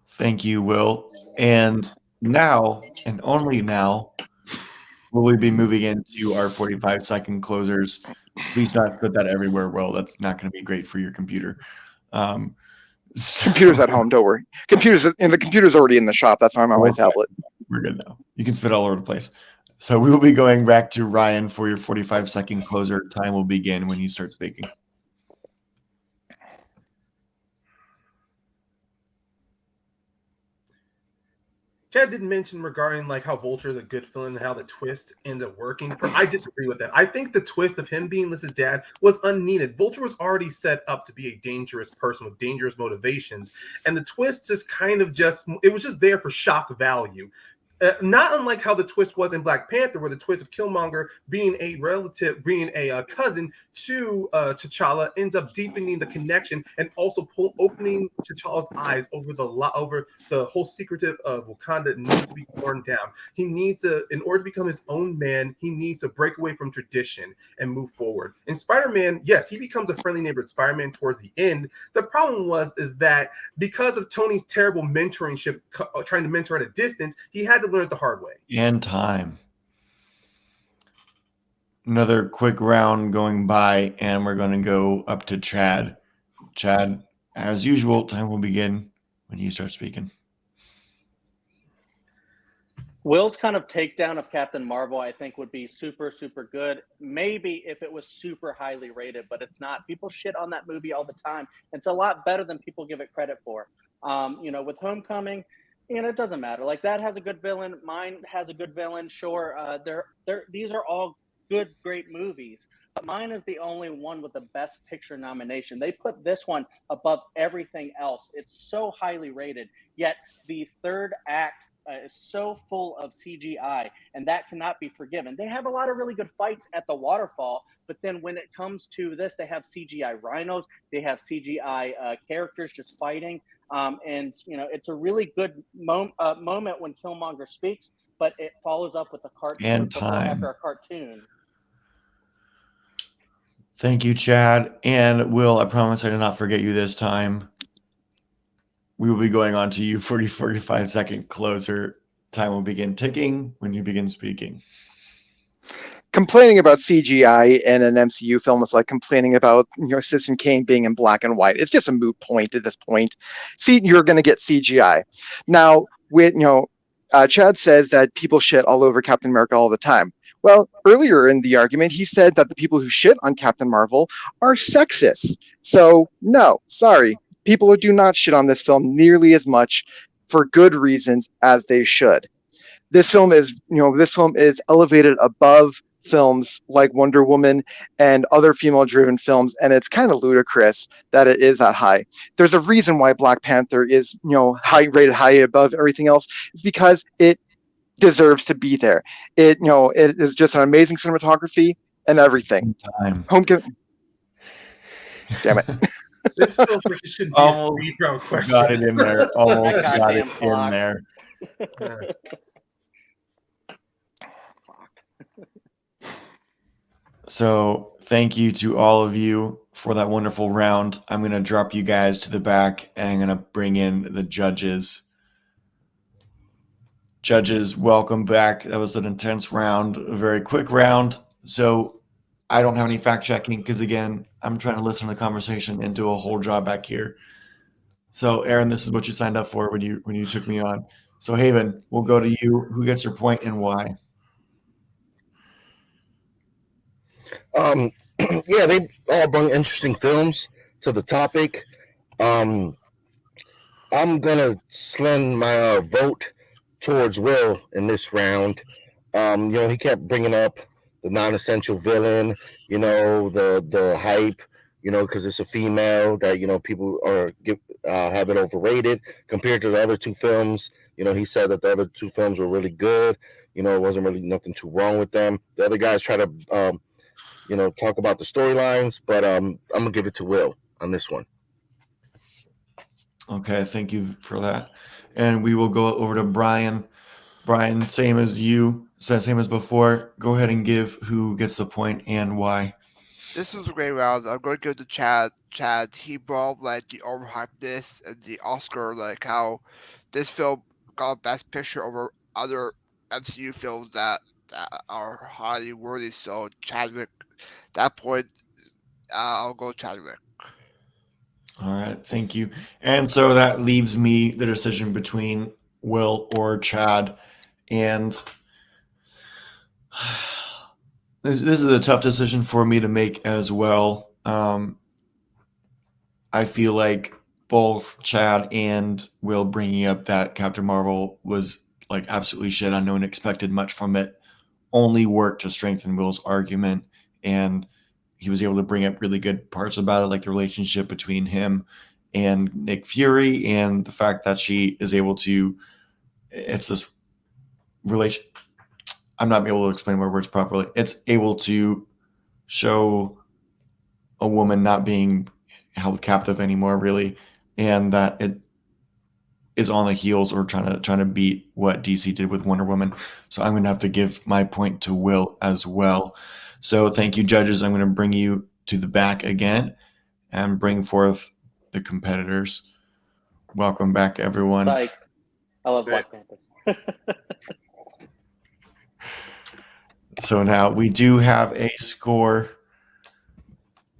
Thank you, Will. And now, and only now, will we be moving into our 45-second closers. Please not put that everywhere, Will. That's not going to be great for your computer. Computer's at home, don't worry. The computer's already in the shop. That's why I'm on my tablet. We're good now. You can spit all over the place. So we will be going back to Ryan for your 45-second closer. Time will begin when you start speaking. Chad didn't mention regarding like how Vulture is a good villain and how the twist ended up working. I disagree with that. I think the twist of him being Liz's dad was unneeded. Vulture was already set up to be a dangerous person with dangerous motivations, and the twist just it was just there for shock value. Not unlike how the twist was in Black Panther, where the twist of Killmonger being a relative, being a cousin to T'Challa, ends up deepening the connection and also opening T'Challa's eyes over the whole secretive of Wakanda needs to be torn down. He needs to, in order to become his own man, he needs to break away from tradition and move forward. In Spider-Man, yes, he becomes a friendly neighborhood Spider-Man towards the end. The problem is that because of Tony's terrible mentorship, trying to mentor at a distance, he had to learn it the hard way. And time. Another quick round going by, and we're going to go up to Chad. Chad, as usual, time will begin when you start speaking. Will's kind of takedown of Captain Marvel, I think, would be super, super good. Maybe if it was super highly rated, but it's not. People shit on that movie all the time. It's a lot better than people give it credit for. With Homecoming, it doesn't matter. Like, that has a good villain. Mine has a good villain. Sure, these are all good, great movies. But mine is the only one with the Best Picture nomination. They put this one above everything else. It's so highly rated. Yet the third act is so full of CGI, and that cannot be forgiven. They have a lot of really good fights at the waterfall, but then when it comes to this, they have CGI rhinos. They have CGI characters just fighting. It's a really good moment when Killmonger speaks, but it follows up with a cartoon and time after a cartoon. Thank you, Chad. And Will, I promise I did not forget you this time. We will be going on to you for your 45-second closer. Time will begin ticking when you begin speaking. Complaining about CGI in an MCU film is like complaining about Citizen Kane being in black and white. It's just a moot point at this point. See, you're going to get CGI. Now, Chad says that people shit all over Captain America all the time. Well, earlier in the argument, he said that the people who shit on Captain Marvel are sexist. So, no, sorry. People who do not shit on this film nearly as much for good reasons as they should. This film is elevated above films like Wonder Woman and other female-driven films, and it's kind of ludicrous that it is that high. There's a reason why Black Panther is, rated high above everything else. It's because it deserves to be there. It is just an amazing cinematography and everything. Time. Homecoming. Damn it. This feels like it shouldn't be a speed round question. Got it in there. Almost That got it goddamn clock. in there. So thank you to all of you for that wonderful round. I'm going to drop you guys to the back and I'm going to bring in the judges. Judges, welcome back. That was an intense round, a very quick round. So I don't have any fact checking because, again, I'm trying to listen to the conversation and do a whole job back here. So, Aaron, this is what you signed up for when you took me on. So, Haven, we'll go to you. Who gets your point and why? Yeah, they all bring interesting films to the topic. I'm gonna send my vote towards Will in this round. He kept bringing up the non-essential villain, the hype, because it's a female that people have it overrated compared to the other two films. He said that the other two films were really good. It wasn't really nothing too wrong with them. The other guys try to talk about the storylines, but I'm gonna give it to Will on this one. Okay, thank you for that. And we will go over to Brian. Brian, same as you, same as before. Go ahead and give who gets the point and why. This was a great round. I'm going to go to Chad. Chad, he brought up the overhypedness and the Oscar, how this film got Best Picture over other MCU films that are highly worthy. So Chadwick, at that point, I'll go Chadwick. All right, thank you. And so that leaves me the decision between Will or Chad. And this is a tough decision for me to make as well. I feel like both Chad and Will bringing up that Captain Marvel was absolutely shit. No one expected much from it. Only worked to strengthen Will's argument. And he was able to bring up really good parts about it, like the relationship between him and Nick Fury and the fact that she is able to, it's this relation. I'm not able to explain my words properly. It's able to show a woman not being held captive anymore, really, and that it is on the heels or trying to beat what DC did with Wonder Woman. So I'm going to have to give my point to Will as well. So thank you, judges. I'm going to bring you to the back again and bring forth the competitors. Welcome back, everyone. Like, I love Black Panther. So now we do have a score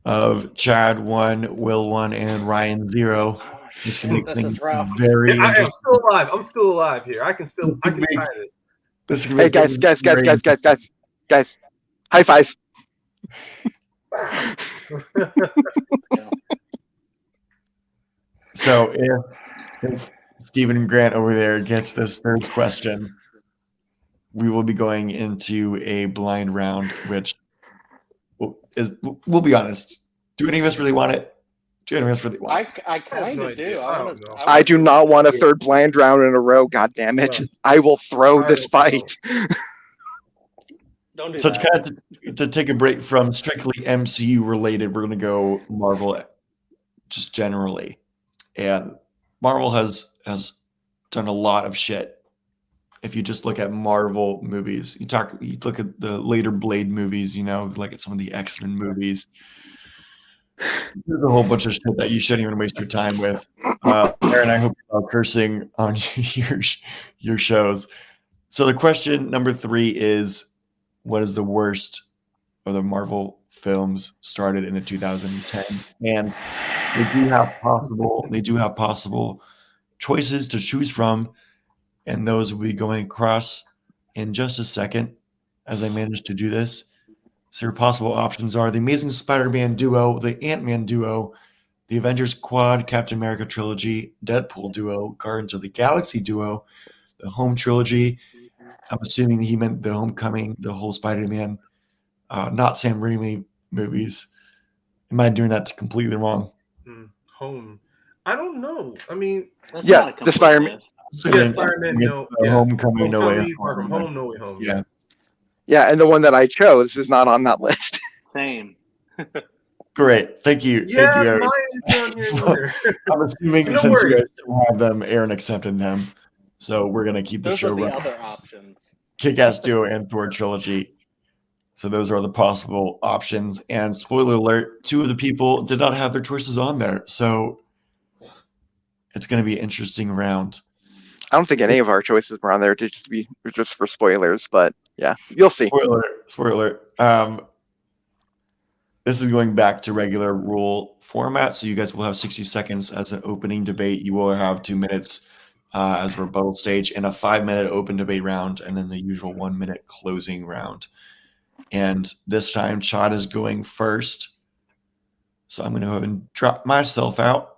of Chad 1, Will 1, and Ryan 0. This can make things very interesting. I'm still alive. I'm still alive here. I can try this. Hey, guys. High five. So if Stephen Grant over there gets this third question, we will be going into a blind round, which we'll be honest. Do any of us really want it? Do any of us really want it? I kind of do. I do not want a third blind round in a row. God damn it! I will throw this fight. Don't do So that. to take a break from strictly MCU related, we're going to go Marvel just generally. And Marvel has done a lot of shit. If you just look at Marvel movies, you look at the later Blade movies, like at some of the X-Men movies. There's a whole bunch of shit that you shouldn't even waste your time with. Aaron, I hope you're not cursing on your shows. So the question number 3 is, what is the worst of the Marvel films started in the 2010? And they do have possible choices to choose from, and those will be going across in just a second as I manage to do this. So your possible options are the Amazing Spider-Man duo, the Ant-Man duo, the Avengers quad, Captain America trilogy, Deadpool duo, Guardians of the Galaxy duo, the Home trilogy. I'm assuming he meant the Homecoming, the whole Spider-Man, not Sam Raimi movies. Am I doing that completely wrong? Home. I don't know. I mean, That's yeah, not a the Spider-Man. list. Spider-Man, Homecoming, No Way Home, No Way Home. Yeah. Yeah, and the one that I chose is not on that list. Same. Great. Thank you. Yeah, Thank you, Aaron. mine is down here Sure. I'm assuming Don't since you worry. guys still have them, Aaron accepted them. So we're going to keep the Those show are the running. other options. Kick-Ass Duo and Thor Trilogy. So those are the possible options. And spoiler alert, 2 of the people did not have their choices on there. So it's going to be an interesting round. I don't think any of our choices were on there to just for spoilers, but yeah, you'll see. Spoiler alert. This is going back to regular rule format. So you guys will have 60 seconds as an opening debate. You will have 2 minutes as a rebuttal stage and a 5-minute open debate round, and then the usual 1-minute closing round. And this time, Chad is going first. So I'm going to go ahead and drop myself out.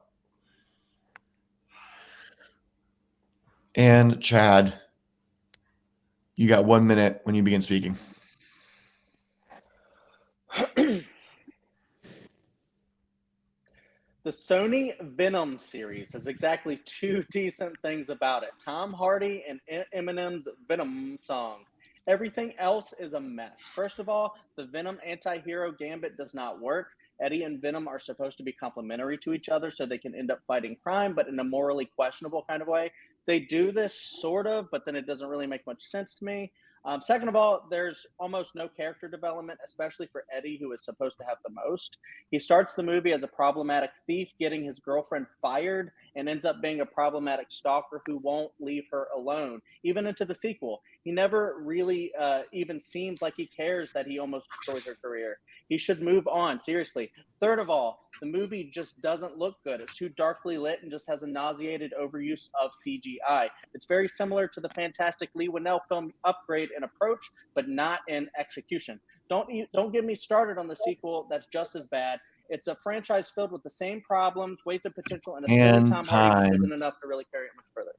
And Chad, you got 1 minute when you begin speaking. The Sony Venom series has exactly 2 decent things about it: Tom Hardy and Eminem's Venom song. Everything else is a mess. First of all, the Venom anti-hero gambit does not work. Eddie and Venom are supposed to be complementary to each other so they can end up fighting crime, but in a morally questionable kind of way. They do this sort of, but then it doesn't really make much sense to me. Second of all, there's almost no character development, especially for Eddie, who is supposed to have the most. He starts the movie as a problematic thief getting his girlfriend fired and ends up being a problematic stalker who won't leave her alone, even into the sequel. He never really even seems like he cares that he almost destroyed her career. He should move on, seriously. Third of all, the movie just doesn't look good. It's too darkly lit and just has a nauseated overuse of CGI. It's very similar to the fantastic Lee Winnell film Upgrade in approach, but not in execution. Don't get me started on the sequel. That's just as bad. It's a franchise filled with the same problems, wasted potential, and a silly Tom Hardy just isn't enough to really carry it much further.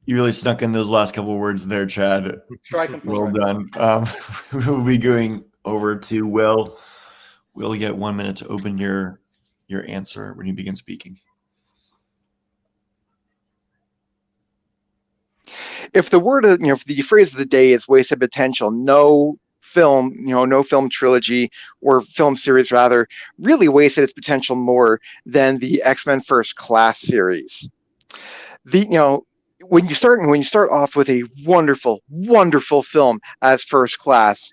You really snuck in those last couple of words there, Chad. Strike him. Well done. We'll be going over to Will. Will, you get 1 minute to open your answer when you begin speaking. If the word, if the phrase of the day is wasted potential, no film trilogy or film series rather really wasted its potential more than the X-Men First Class series. When you start off with a wonderful film as First Class,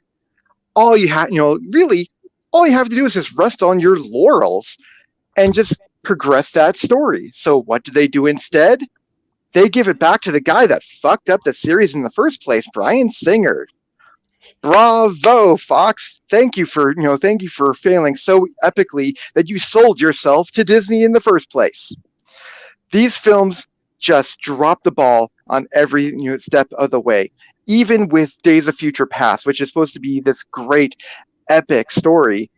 all you have to do is just rest on your laurels and just progress that story. So what do they do instead? They give it back to the guy that fucked up the series in the first place, Bryan Singer. Bravo, Fox. Thank you for failing so epically that you sold yourself to Disney in the first place. These films just drop the ball on every step of the way. Even with Days of Future Past, which is supposed to be this great epic story,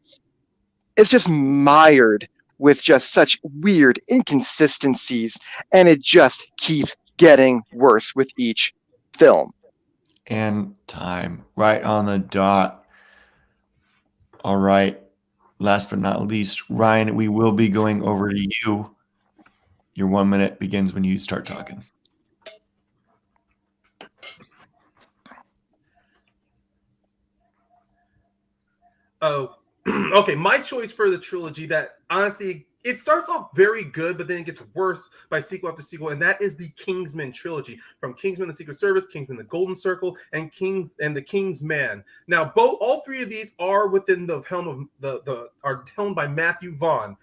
it's just mired with just such weird inconsistencies, and it just keeps getting worse with each film. And time, right on the dot. All right. Last but not least, Ryan, we will be going over to you. Your 1 minute begins when you start talking. Oh, okay. My choice for the trilogy that honestly, it starts off very good, but then it gets worse by sequel after sequel, and that is the Kingsman trilogy, from Kingsman: The Secret Service, Kingsman: The Golden Circle, and The King's Man. Now, all 3 of these are within the helm of are helmed by Matthew Vaughn.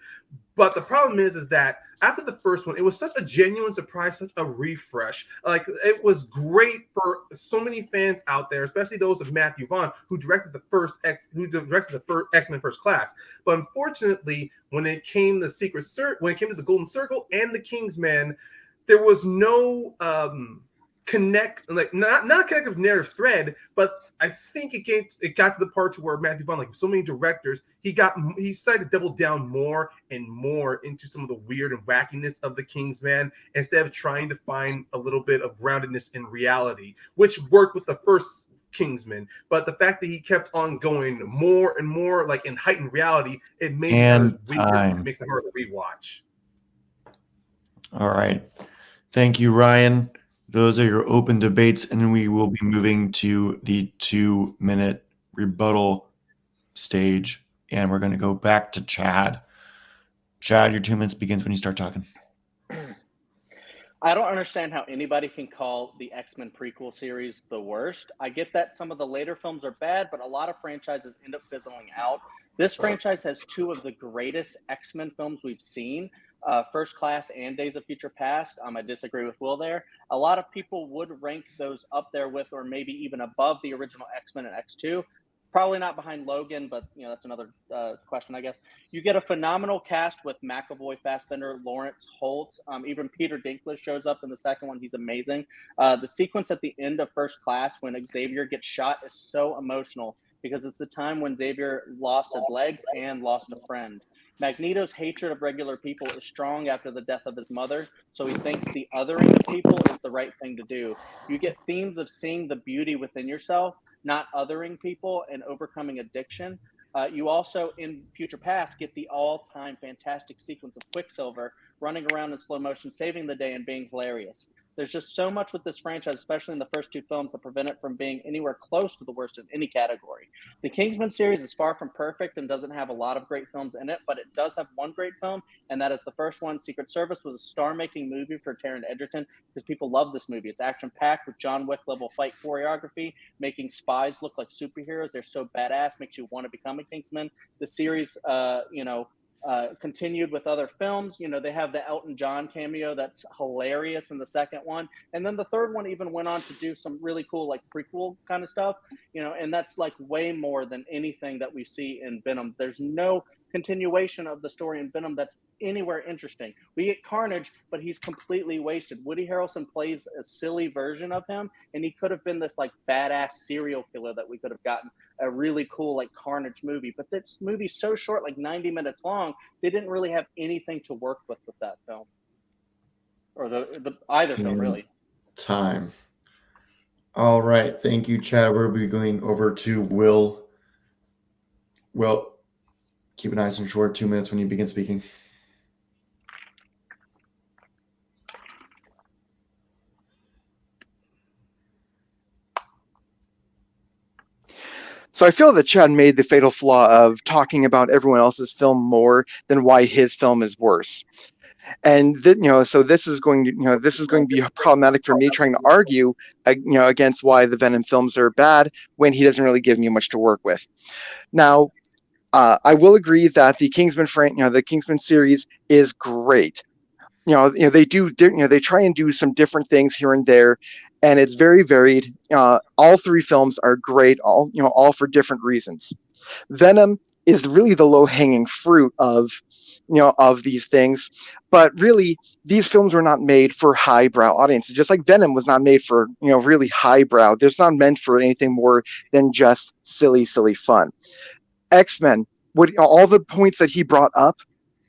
But the problem is that after the first one, it was such a genuine surprise, such a refresh. Like, it was great for so many fans out there, especially those of Matthew Vaughn, who directed the X-Men First Class. But unfortunately, when it came to the Golden Circle and the King's Man, there was no not a connective narrative thread, but I think it got to the part where Matthew Vaughn, like so many directors, he decided to double down more and more into some of the weird and wackiness of the King's Man instead of trying to find a little bit of groundedness in reality, which worked with the first Kingsman. But the fact that he kept on going more and more like in heightened reality, it made it weird. It makes it hard to rewatch. All right. Thank you, Ryan. Those are your open debates, and we will be moving to the 2-minute rebuttal stage, and we're going to go back to Chad. Chad, your 2 minutes begins when you start talking. I don't understand how anybody can call the X-Men prequel series the worst. I get that some of the later films are bad, but a lot of franchises end up fizzling out. This franchise has two of the greatest X-Men films we've seen, First Class and Days of Future Past. I disagree with Will there. A lot of people would rank those up there with, or maybe even above the original X-Men and X2. Probably not behind Logan, but that's another question, I guess. You get a phenomenal cast with McAvoy, Fassbender, Lawrence, Holtz. Even Peter Dinklage shows up in the second one. He's amazing. The sequence at the end of First Class when Xavier gets shot is so emotional because it's the time when Xavier lost his legs and lost a friend. Magneto's hatred of regular people is strong after the death of his mother, so he thinks the othering of people is the right thing to do. You get themes of seeing the beauty within yourself, not othering people, and overcoming addiction. You also, in Future Past, get the all-time fantastic sequence of Quicksilver running around in slow motion, saving the day and being hilarious. There's just so much with this franchise, especially in the first two films, that prevent it from being anywhere close to the worst in any category. The Kingsman series is far from perfect and doesn't have a lot of great films in it, but it does have one great film, and that is the first one. Secret Service was a star-making movie for Taron Egerton because people love this movie. It's action-packed with John Wick-level fight choreography, making spies look like superheroes. They're so badass, makes you want to become a Kingsman. The series, continued with other films. They have the Elton John cameo that's hilarious in the second one. And then the third one even went on to do some really cool, like prequel kind of stuff, and that's like way more than anything that we see in Venom. There's no continuation of the story in Venom that's anywhere interesting. We get Carnage, but he's completely wasted. Woody Harrelson plays a silly version of him, and he could have been this like badass serial killer that we could have gotten a really cool like Carnage movie. But this movie's so short, like 90 minutes long, they didn't really have anything to work with that film, or the either film really. Time. All right, thank you, Chad. We'll be going over to Will. Will, keep it nice and short. 2 minutes when you begin speaking. So I feel that Chad made the fatal flaw of talking about everyone else's film more than why his film is worse. And so this is going to be problematic for me trying to argue, against why the Venom films are bad when he doesn't really give me much to work with. Now, I will agree that the Kingsman series is great. They try and do some different things here and there, and it's very varied. All three films are great, all for different reasons. Venom is really the low-hanging fruit of these things, but really these films were not made for highbrow audiences. Just like Venom was not made for really highbrow. It's not meant for anything more than just silly fun. X-Men, all the points that he brought up,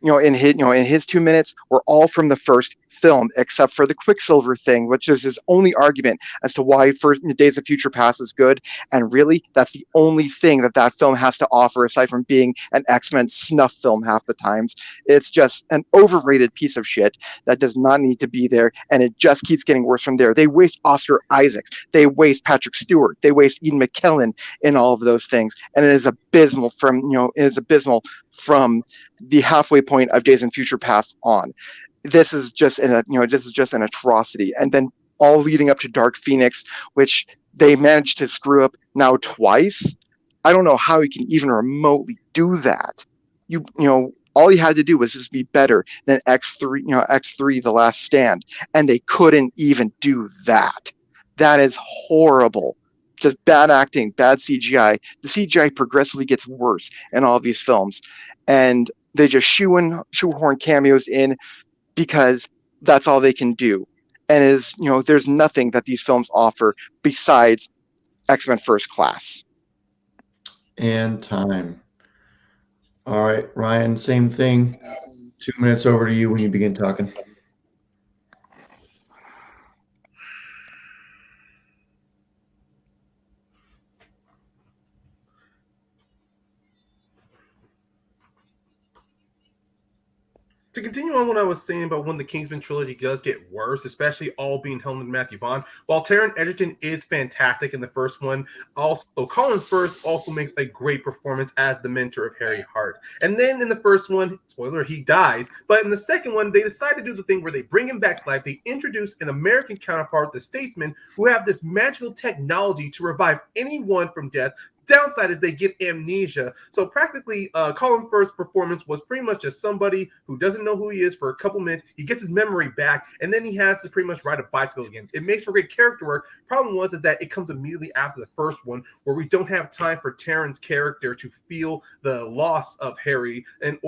in his 2 minutes, were all from the first film, except for the Quicksilver thing, which is his only argument as to why Days of Future Past is good. And really, that's the only thing that film has to offer, aside from being an X-Men snuff film half the times. It's just an overrated piece of shit that does not need to be there, and it just keeps getting worse from there. They waste Oscar Isaacs, they waste Patrick Stewart, they waste Ian McKellen in all of those things, and it is abysmal from the halfway point of Days in Future Past on. This is just an atrocity. And then all leading up to Dark Phoenix, which they managed to screw up now twice. I don't know how you can even remotely do that. All you had to do was just be better than X3, The Last Stand, and they couldn't even do that. That is horrible. Just bad acting, bad CGI. The CGI progressively gets worse in all of these films, and they just shoehorn cameos in because that's all they can do. And there's nothing that these films offer besides X-Men First Class. And time. All right, Ryan, same thing. 2 minutes over to you when you begin talking. To continue on what I was saying about when the Kingsman trilogy does get worse, especially all being helmed in Matthew Vaughn, while Taron Egerton is fantastic in the first one, also Colin Firth also makes a great performance as the mentor of Harry Hart. And then in the first one, spoiler, he dies. But in the second one, they decide to do the thing where they bring him back to life. They introduce an American counterpart, the Statesman, who have this magical technology to revive anyone from death. Downside is they get amnesia. So practically, Colin Firth's performance was pretty much just somebody who doesn't know who he is for a couple minutes. He gets his memory back, and then he has to pretty much ride a bicycle again. It makes for great character work. Problem was is that it comes immediately after the first one, where we don't have time for Taron's character to feel the loss of Harry, and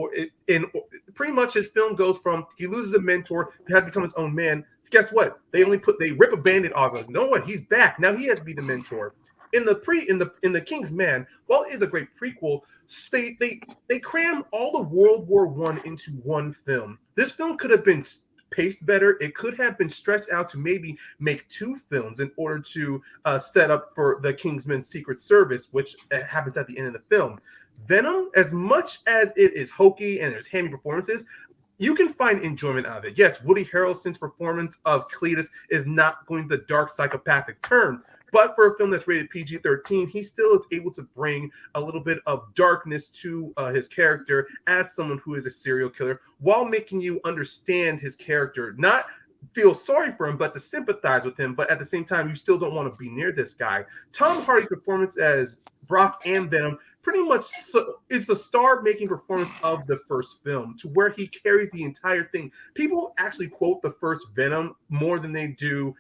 pretty much his film goes from he loses a mentor to has become his own man. Guess what? They rip a bandit off of us. You know what? He's back now. He has to be the mentor. In the King's Man, while it is a great prequel, they cram all of World War I into one film. This film could have been paced better. It could have been stretched out to maybe make 2 films in order to set up for the Kingsman Secret Service, which happens at the end of the film. Venom, as much as it is hokey and there's hammy performances, you can find enjoyment out of it. Yes, Woody Harrelson's performance of Cletus is not going the dark psychopathic turn, but for a film that's rated PG-13, he still is able to bring a little bit of darkness to his character as someone who is a serial killer, while making you understand his character, not feel sorry for him, but to sympathize with him. But at the same time, you still don't want to be near this guy. Tom Hardy's performance as Brock and Venom pretty much is the star-making performance of the first film, to where he carries the entire thing. People actually quote the first Venom more than they do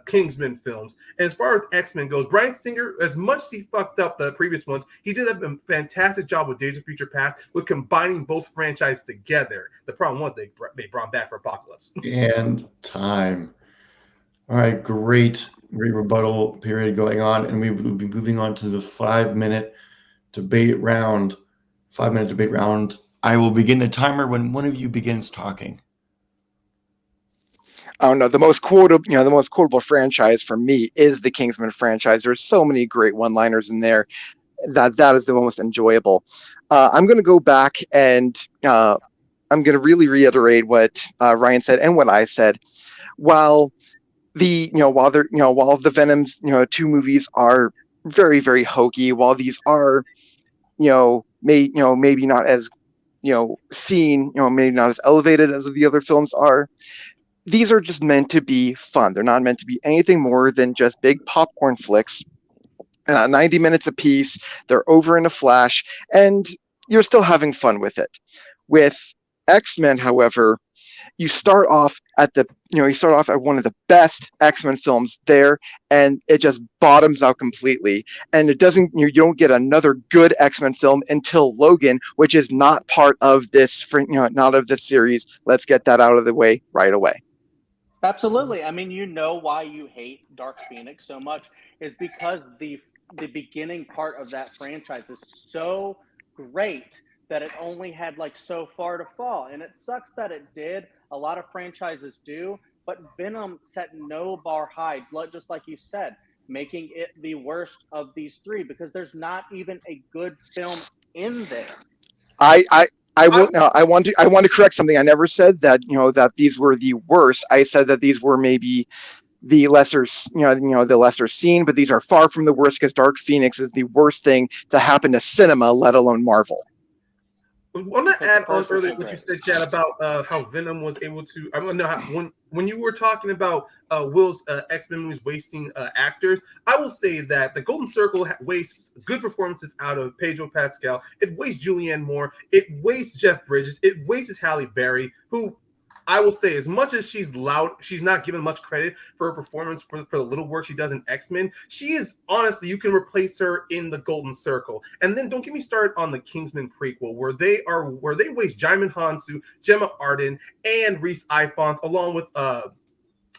Kingsman films. And as far as X-Men goes, Bryan Singer, as much as he fucked up the previous ones, he did a fantastic job with Days of Future Past with combining both franchises together. The problem was they brought him back for Apocalypse. And time. All right, great rebuttal period going on, and we will be moving on to the 5-minute debate round. 5-minute debate round. I will begin the timer when one of you begins talking. I don't know. The most quotable franchise for me is the Kingsman franchise. There's so many great one-liners in there that is the most enjoyable. I'm going to go back and I'm going to really reiterate what Ryan said and what I said. While the Venom's 2 movies are very, very hokey, while these are maybe not as seen, maybe not as elevated as the other films are, these are just meant to be fun. They're not meant to be anything more than just big popcorn flicks. 90 minutes apiece. They're over in a flash, and you're still having fun with it. With X-Men, however, you start off at one of the best X-Men films there, and it just bottoms out completely. And it doesn't. You don't get another good X-Men film until Logan, which is not part of this. Not of this series. Let's get that out of the way right away. Absolutely. I mean, why you hate Dark Phoenix so much is because the beginning part of that franchise is so great that it only had so far to fall. And it sucks that it did. A lot of franchises do. But Venom set no bar high, just like you said, making it the worst of these 3 because there's not even a good film in there. I want to correct something. I never said that that these were the worst. I said that these were maybe the lesser seen, but these are far from the worst because Dark Phoenix is the worst thing to happen to cinema, let alone Marvel. I want to add on earlier what you said, Chad, about how Venom was able to. I don't know when you were talking about Will's X-Men movies wasting actors. I will say that the Golden Circle wastes good performances out of Pedro Pascal. It wastes Julianne Moore. It wastes Jeff Bridges. It wastes Halle Berry, who I will say, as much as she's loud, she's not given much credit for her performance for the little work she does in X-Men. She is, honestly, you can replace her in the Golden Circle. And then don't get me started on the Kingsman prequel, where they waste Jaimin Hansu, Gemma Arden, and Rhys Ifans, along with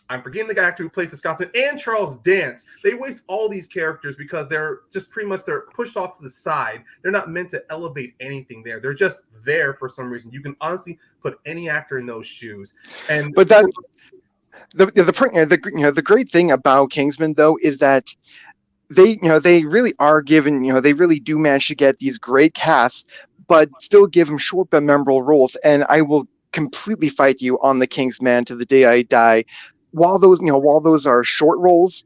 I'm forgetting the guy who plays the Scotsman, and Charles Dance. They waste all these characters because they're just pretty much they're pushed off to the side. They're not meant to elevate anything there. They're just there for some reason. You can honestly put any actor in those shoes. But that the great thing about Kingsman though is that they really are given they really do manage to get these great casts, but still give them short but memorable roles. And I will completely fight you on the Kingsman to the day I die. While those are short roles,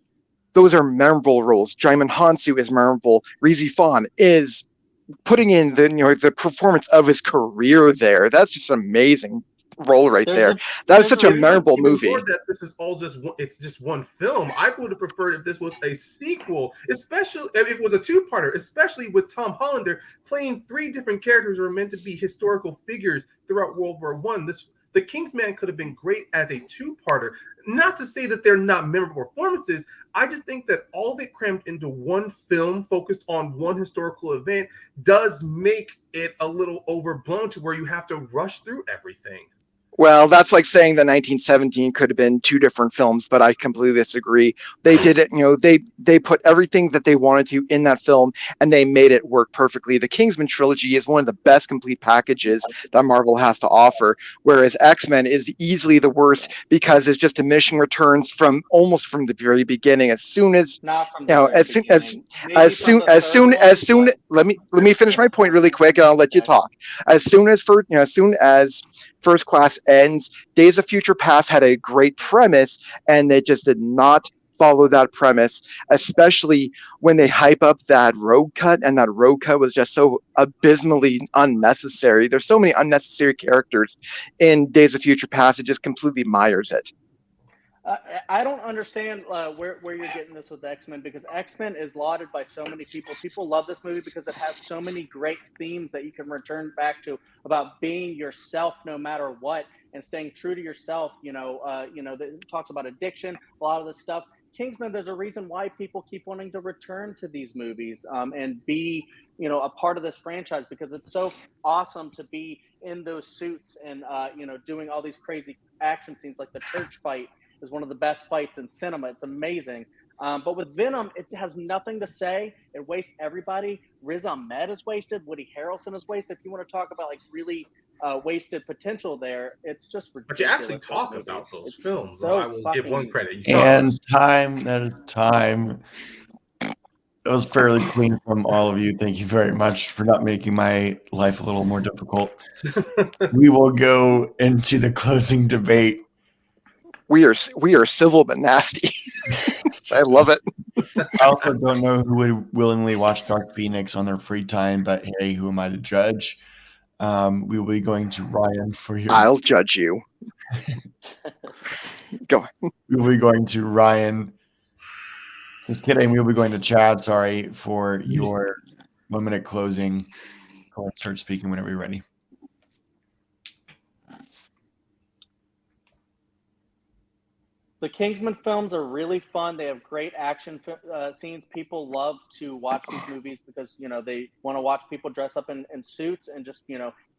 those are memorable roles. Jaimin Hansu is memorable. Rizi Fawn is putting in the performance of his career there. That's just an amazing role right there. That was such a memorable movie. More that this is all it's just one film. I would have preferred if this was a sequel, especially if it was a two-parter, especially with Tom Hollander playing 3 different characters who are meant to be historical figures throughout World War I. The Kingsman could have been great as a two-parter. Not to say that they're not memorable performances. I just think that all of it crammed into one film focused on one historical event does make it a little overblown to where you have to rush through everything. Well, that's like saying that 1917 could have been 2 different films, but I completely disagree. They did it, they put everything that they wanted to in that film, and they made it work perfectly. The Kingsman trilogy is one of the best complete packages that Marvel has to offer, whereas X-Men is easily the worst because it's just diminishing returns from the very beginning. As soon as let me finish my point really quick, and I'll let you talk. As soon as First Class ends, Days of Future Past had a great premise, and they just did not follow that premise, especially when they hype up that road cut, and that road cut was just so abysmally unnecessary. There's so many unnecessary characters in Days of Future Past, it just completely mires it. I don't understand where you're getting this with X-Men, because X-Men is lauded by so many people. People love this movie because it has so many great themes that you can return back to about being yourself no matter what and staying true to yourself. It talks about addiction, a lot of this stuff. Kingsman, there's a reason why people keep wanting to return to these movies and be, a part of this franchise, because it's so awesome to be in those suits and, doing all these crazy action scenes, like the church fight is one of the best fights in cinema. It's amazing. But with Venom, it has nothing to say. It wastes everybody. Riz Ahmed is wasted. Woody Harrelson is wasted. If you want to talk about really wasted potential there, it's just ridiculous. But you actually talk about those films. So I will give one credit. That is time. It was fairly clean from all of you. Thank you very much for not making my life a little more difficult. We will go into the closing debate. We are civil but nasty. I love it. I also don't know who would willingly watch Dark Phoenix on their free time, but hey, who am I to judge? We will be going to Ryan for your. I'll judge you. Go. We will be going to Ryan. Just kidding. We will be going to Chad. Sorry for your 1 minute closing. Go ahead, start speaking whenever you're ready. The Kingsman films are really fun. They have great action scenes. People love to watch these movies because, they want to watch people dress up in suits and just,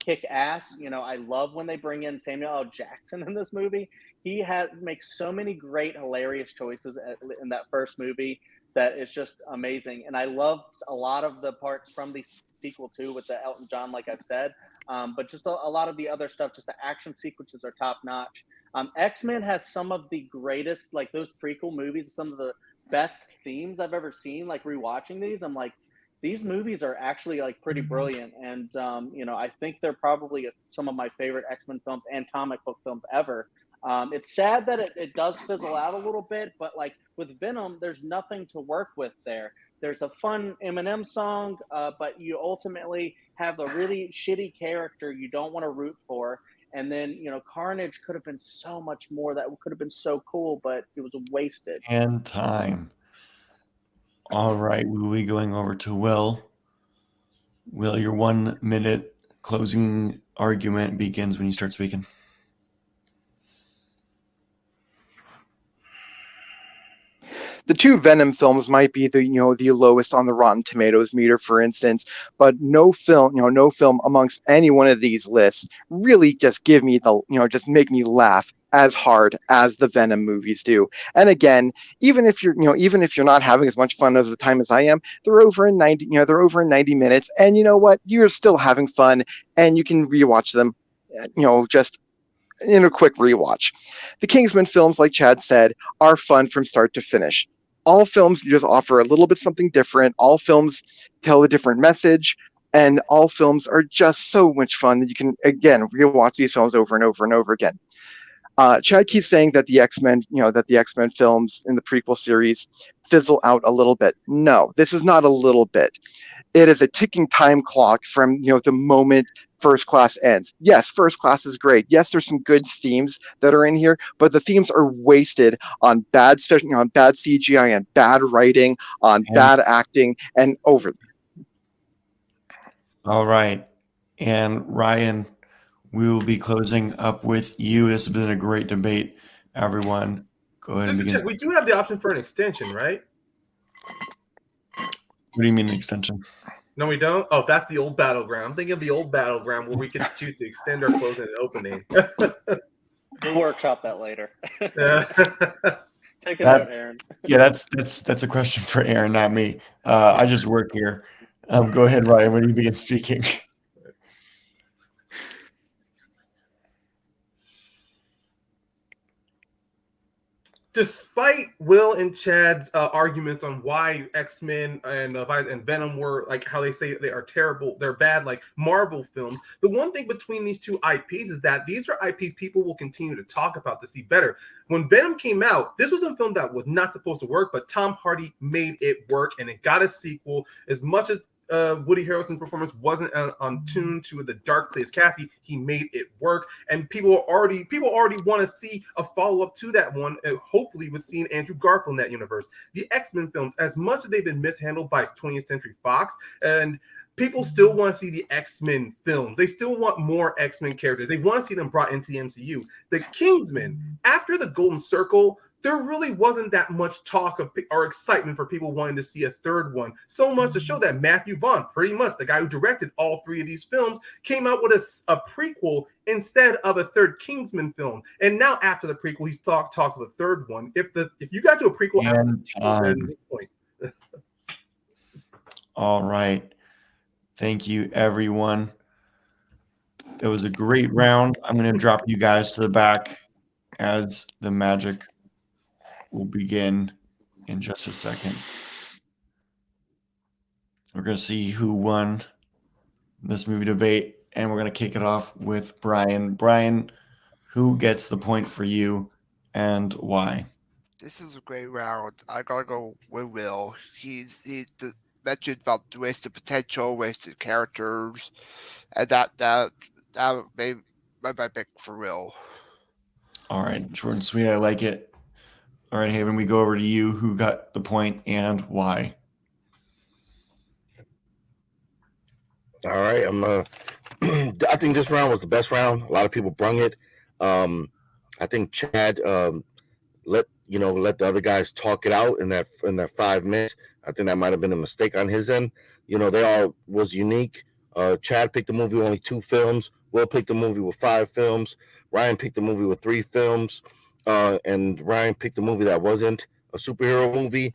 kick ass. I love when they bring in Samuel L. Jackson in this movie. He makes so many great, hilarious choices in that first movie that is just amazing. And I love a lot of the parts from the sequel too with the Elton John, like I've said. But just a lot of the other stuff, just the action sequences are top notch. X-Men has some of the greatest, like those prequel movies, some of the best themes I've ever seen. Like rewatching these, I'm like, these movies are actually like pretty brilliant. And, I think they're probably some of my favorite X-Men films and comic book films ever. It's sad that it does fizzle out a little bit, but like with Venom, there's nothing to work with there. There's a fun Eminem song, but you ultimately have a really shitty character you don't want to root for. And then, Carnage could have been so much more. That could have been so cool, but it was wasted. And time. All right, we'll be going over to Will. Will, your 1 minute closing argument begins when you start speaking. The 2 Venom films might be the lowest on the Rotten Tomatoes meter, for instance, but no film amongst any one of these lists really just give me just make me laugh as hard as the Venom movies do. And again, even if you're not having as much fun of the time as I am, they're over in 90 minutes, and you know what? You're still having fun, and you can rewatch them, just in a quick rewatch. The Kingsman films, like Chad said, are fun from start to finish. All films just offer a little bit something different. All films tell a different message. And all films are just so much fun that you can, again, rewatch these films over and over and over again. Chad keeps saying that the X-Men, that the X-Men films in the prequel series fizzle out a little bit. No, this is not a little bit. It is a ticking time clock from the moment First Class ends. Yes, First Class is great. Yes, there's some good themes that are in here, but the themes are wasted on bad CGI and bad writing, on bad acting, and over. All right. And Ryan, we will be closing up with you. This has been a great debate, everyone. Go ahead and Just to begin. check, we do have the option for an extension, right? What do you mean an extension? No, we don't. Oh, that's the old Battleground. I'm thinking of the old Battleground where we could choose to extend or close an opening. We'll workshop that later. Take a That- note, Aaron. Yeah, that's a question for Aaron, not me. I just work here. Go ahead, Ryan, when you begin speaking. Despite Will and Chad's arguments on why X-Men and Venom were like how they say they are terrible, they're bad like Marvel films, the one thing between these two IPs is that these are IPs people will continue to talk about to see better. When Venom came out, this was a film that was not supposed to work, but Tom Hardy made it work and it got a sequel. As much as Woody Harrelson's performance wasn't on tune to the Dark Place Cassie, he made it work, and people already want to see a follow up to that one. And hopefully, with seeing Andrew Garfield in that universe, the X-Men films, as much as they've been mishandled by 20th Century Fox, and people still want to see the X-Men films. They still want more X-Men characters. They want to see them brought into the MCU. The Kingsman, after the Golden Circle, there really wasn't that much talk of or excitement for people wanting to see a third one. So much to show that Matthew Vaughn, pretty much the guy who directed all three of these films, came out with a prequel instead of a third Kingsman film. And now after the prequel, he's talks of a third one. If you got to a prequel after the sequel, then this point. All right. Thank you, everyone. That was a great round. I'm going to drop you guys to the back as the magic will begin in just a second. We're going to see who won this movie debate, and we're going to kick it off with Brian. Brian, who gets the point for you and why? This is a great round. I gotta go with Will. He mentioned about the wasted potential, wasted characters, and that made my pick for Will. All right, short and sweet. I like it. All right, Haven, we go over to you. Who got the point and why? All right, I think this round was the best round. A lot of people brung it. I think Chad let the other guys talk it out in that 5 minutes. I think that might have been a mistake on his end. They all was unique. Chad picked the movie with only 2 films. Will picked the movie with 5 films. Ryan picked the movie with 3 films. And Ryan picked a movie that wasn't a superhero movie.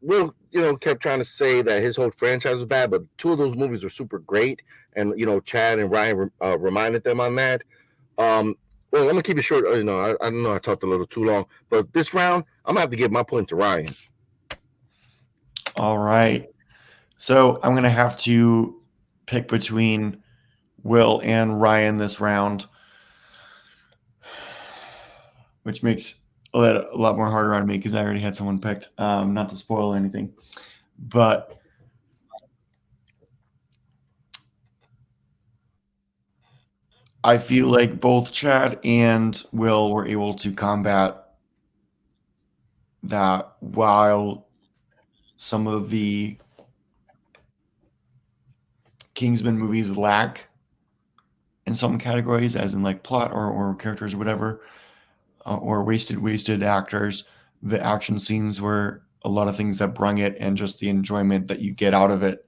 Will, kept trying to say that his whole franchise was bad, but 2 of those movies were super great. And, Chad and Ryan reminded them on that. Well, I'm going to keep it short. I don't know I talked a little too long, but this round, I'm going to have to give my point to Ryan. All right. So I'm going to have to pick between Will and Ryan this round, which makes a lot more harder on me because I already had someone picked, not to spoil anything. But I feel like both Chad and Will were able to combat that while some of the Kingsman movies lack in some categories, as in like plot or characters or whatever, or wasted actors. The action scenes were a lot of things that brung it, and just the enjoyment that you get out of it.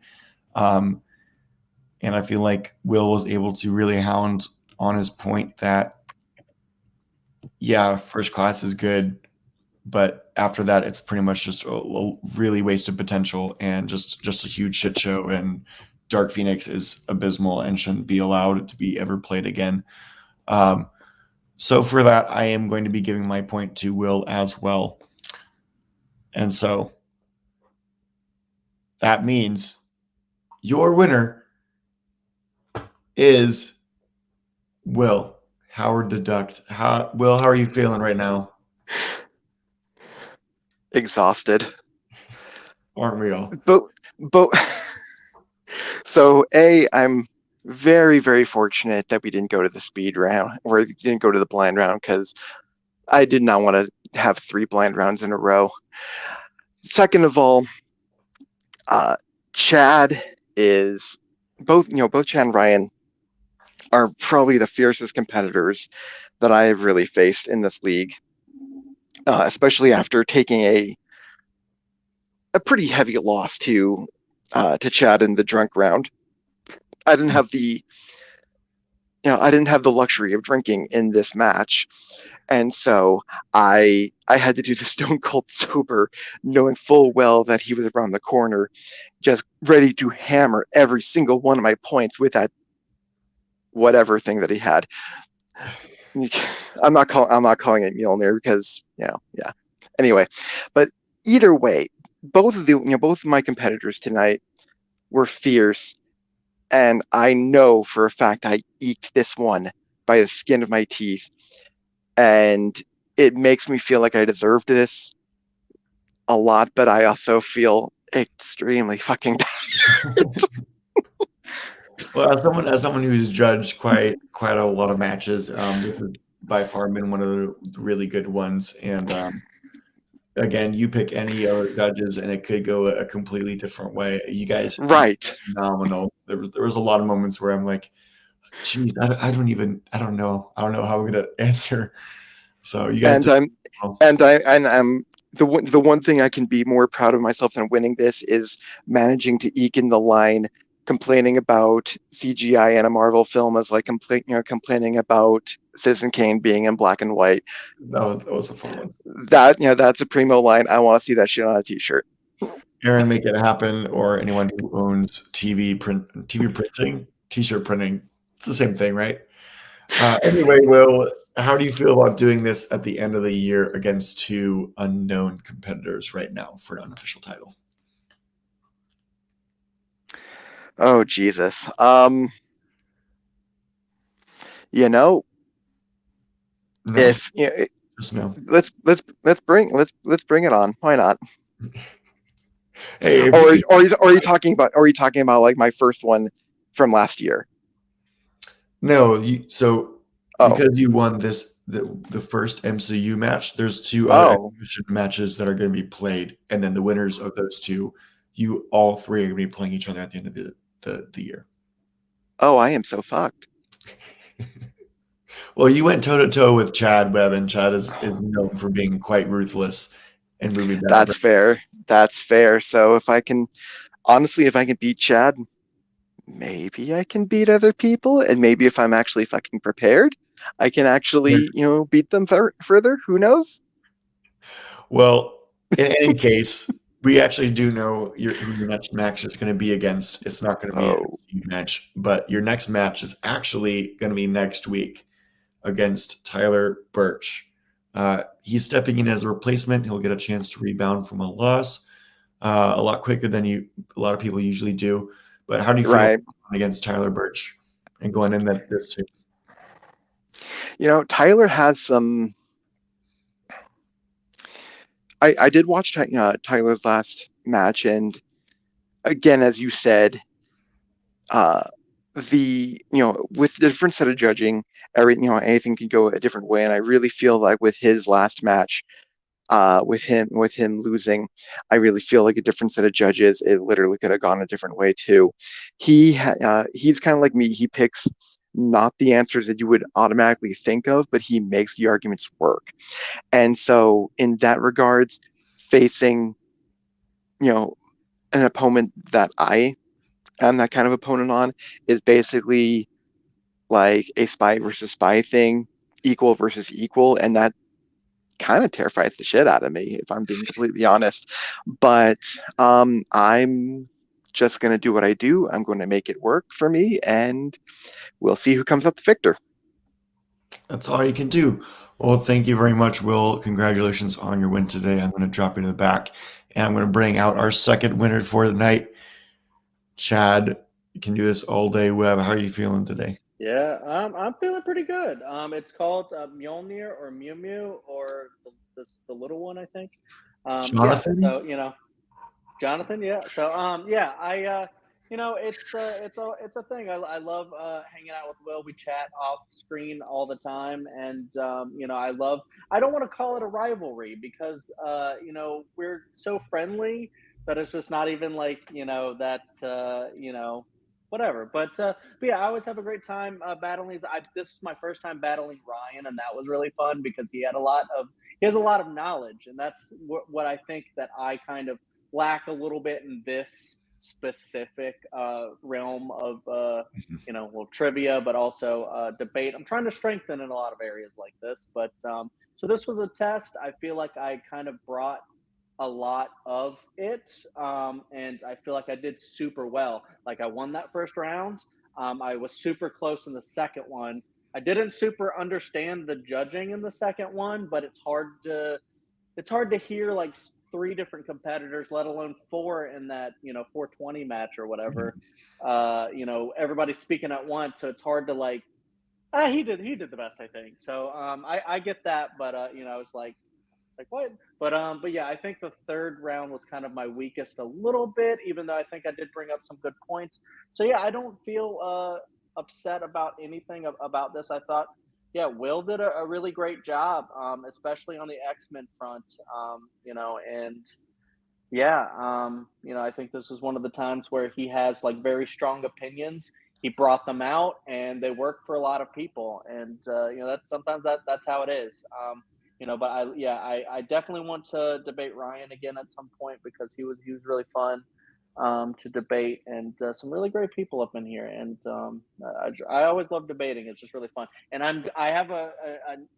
And I feel like Will was able to really hound on his point that, yeah, First Class is good, but after that, it's pretty much just a really wasted potential and just a huge shit show. And Dark Phoenix is abysmal and shouldn't be allowed to be ever played again. So for that, I am going to be giving my point to Will as well. And so that means your winner is Will Howard the Duck. Will, how are you feeling right now? Exhausted. Aren't we all? But so I'm very, very fortunate that we didn't go to the speed round or didn't go to the blind round because I did not want to have 3 blind rounds in a row. Second of all, Chad is both Chad and Ryan are probably the fiercest competitors that I have really faced in this league, especially after taking a pretty heavy loss to Chad in the drunk round. I didn't have the luxury of drinking in this match, and so I had to do the stone cold sober, knowing full well that he was around the corner, just ready to hammer every single one of my points with that whatever thing that he had. I'm not calling it Mjolnir because yeah. Anyway, but either way, both of my competitors tonight were fierce, and I know for a fact I eked this one by the skin of my teeth, and it makes me feel like I deserved this a lot, but I also feel extremely fucking bad. Well, as someone who's judged quite a lot of matches, this has by far been one of the really good ones. And again, you pick any other judges, and it could go a completely different way. You guys, Right? phenomenal. There was a lot of moments where I'm like, "Geez, I don't know how I'm gonna answer." So you guys, I'm the one thing I can be more proud of myself than winning this is managing to eke in the line, complaining about CGI in a Marvel film as like complaining about Citizen Kane being in black and white. that was a fun one. That's a primo line. I want to see that shit on a t-shirt. Aaron, make it happen, or anyone who owns TV printing, t-shirt printing. It's the same thing, right? Anyway, Will, how do you feel about doing this at the end of the year against 2 unknown competitors right now for an unofficial title? Oh Jesus. No, If just no. let's bring it on. Why not? Hey, Or are you talking about like my first one from last year? no. Because you won the first MCU match, there's 2 other exhibition matches that are going to be played, and then the winners of those 2, you all 3 are going to be playing each other at the end of the year. Oh, I am so fucked. Well, you went toe to toe with Chad Webb, and Chad is known for being quite ruthless in movie battleground. That's fair. So if I can beat Chad, maybe I can beat other people, and maybe if I'm actually fucking prepared, I can actually beat them further. Who knows? Well, in any case, we actually do know who your next match is going to be against. It's not going to be a huge match, but your next match is actually going to be next week against Tyler Birch. He's stepping in as a replacement. He'll get a chance to rebound from a loss a lot quicker than a lot of people usually do. But how do you feel against Tyler Birch and going in this too? Tyler has some. I did watch Tyler's last match, and again, as you said, with the different set of judging, anything can go a different way, and I really feel like with his last match, with him losing, I really feel like a different set of judges, it literally could have gone a different way too. He's kind of like me. He picks not the answers that you would automatically think of, but he makes the arguments work. And so in that regards, facing an opponent that I am that kind of opponent on is basically like a spy versus spy thing, equal versus equal, and that kind of terrifies the shit out of me, if I'm being completely honest. But I'm just going to do what I do. I'm going to make it work for me, and we'll see who comes up the victor. That's all you can do. Well, thank you very much, Will. Congratulations on your win today. I'm going to drop you to the back, and I'm going to bring out our second winner for the night, Chad You can do this all day, Webb. How are you feeling today? Yeah, I'm feeling pretty good. It's called Mjolnir or Mew Mew or the little one, I think. Yeah. Jonathan? So Jonathan, yeah. So, yeah, it's a thing. I love hanging out with Will. We chat off screen all the time, and I don't want to call it a rivalry because we're so friendly that it's just not even like that whatever. But yeah, I always have a great time battling. This was my first time battling Ryan, and that was really fun because he has a lot of knowledge, and that's what I think that I kind of lack a little bit in this specific realm of trivia, but also debate. I'm trying to strengthen in a lot of areas like this, but so this was a test. I feel like I kind of brought a lot of it, and I feel like I did super well. Like I won that first round. I was super close in the second one. I didn't super understand the judging in the second one, but it's hard to hear like three different competitors, let alone four in that 420 match or whatever. Everybody speaking at once, so it's hard to like. He did the best, I think. So I get that, but I was like what? But yeah, I think the third round was kind of my weakest a little bit, even though I think I did bring up some good points. So yeah, I don't feel upset about anything about this. I thought, yeah, Will did a really great job, especially on the X-Men front. And yeah, I think this is one of the times where he has like very strong opinions. He brought them out, and they work for a lot of people. And that's sometimes that's how it is. But I definitely want to debate Ryan again at some point because he was really fun to debate, and some really great people up in here. And I always love debating. It's just really fun. And I have a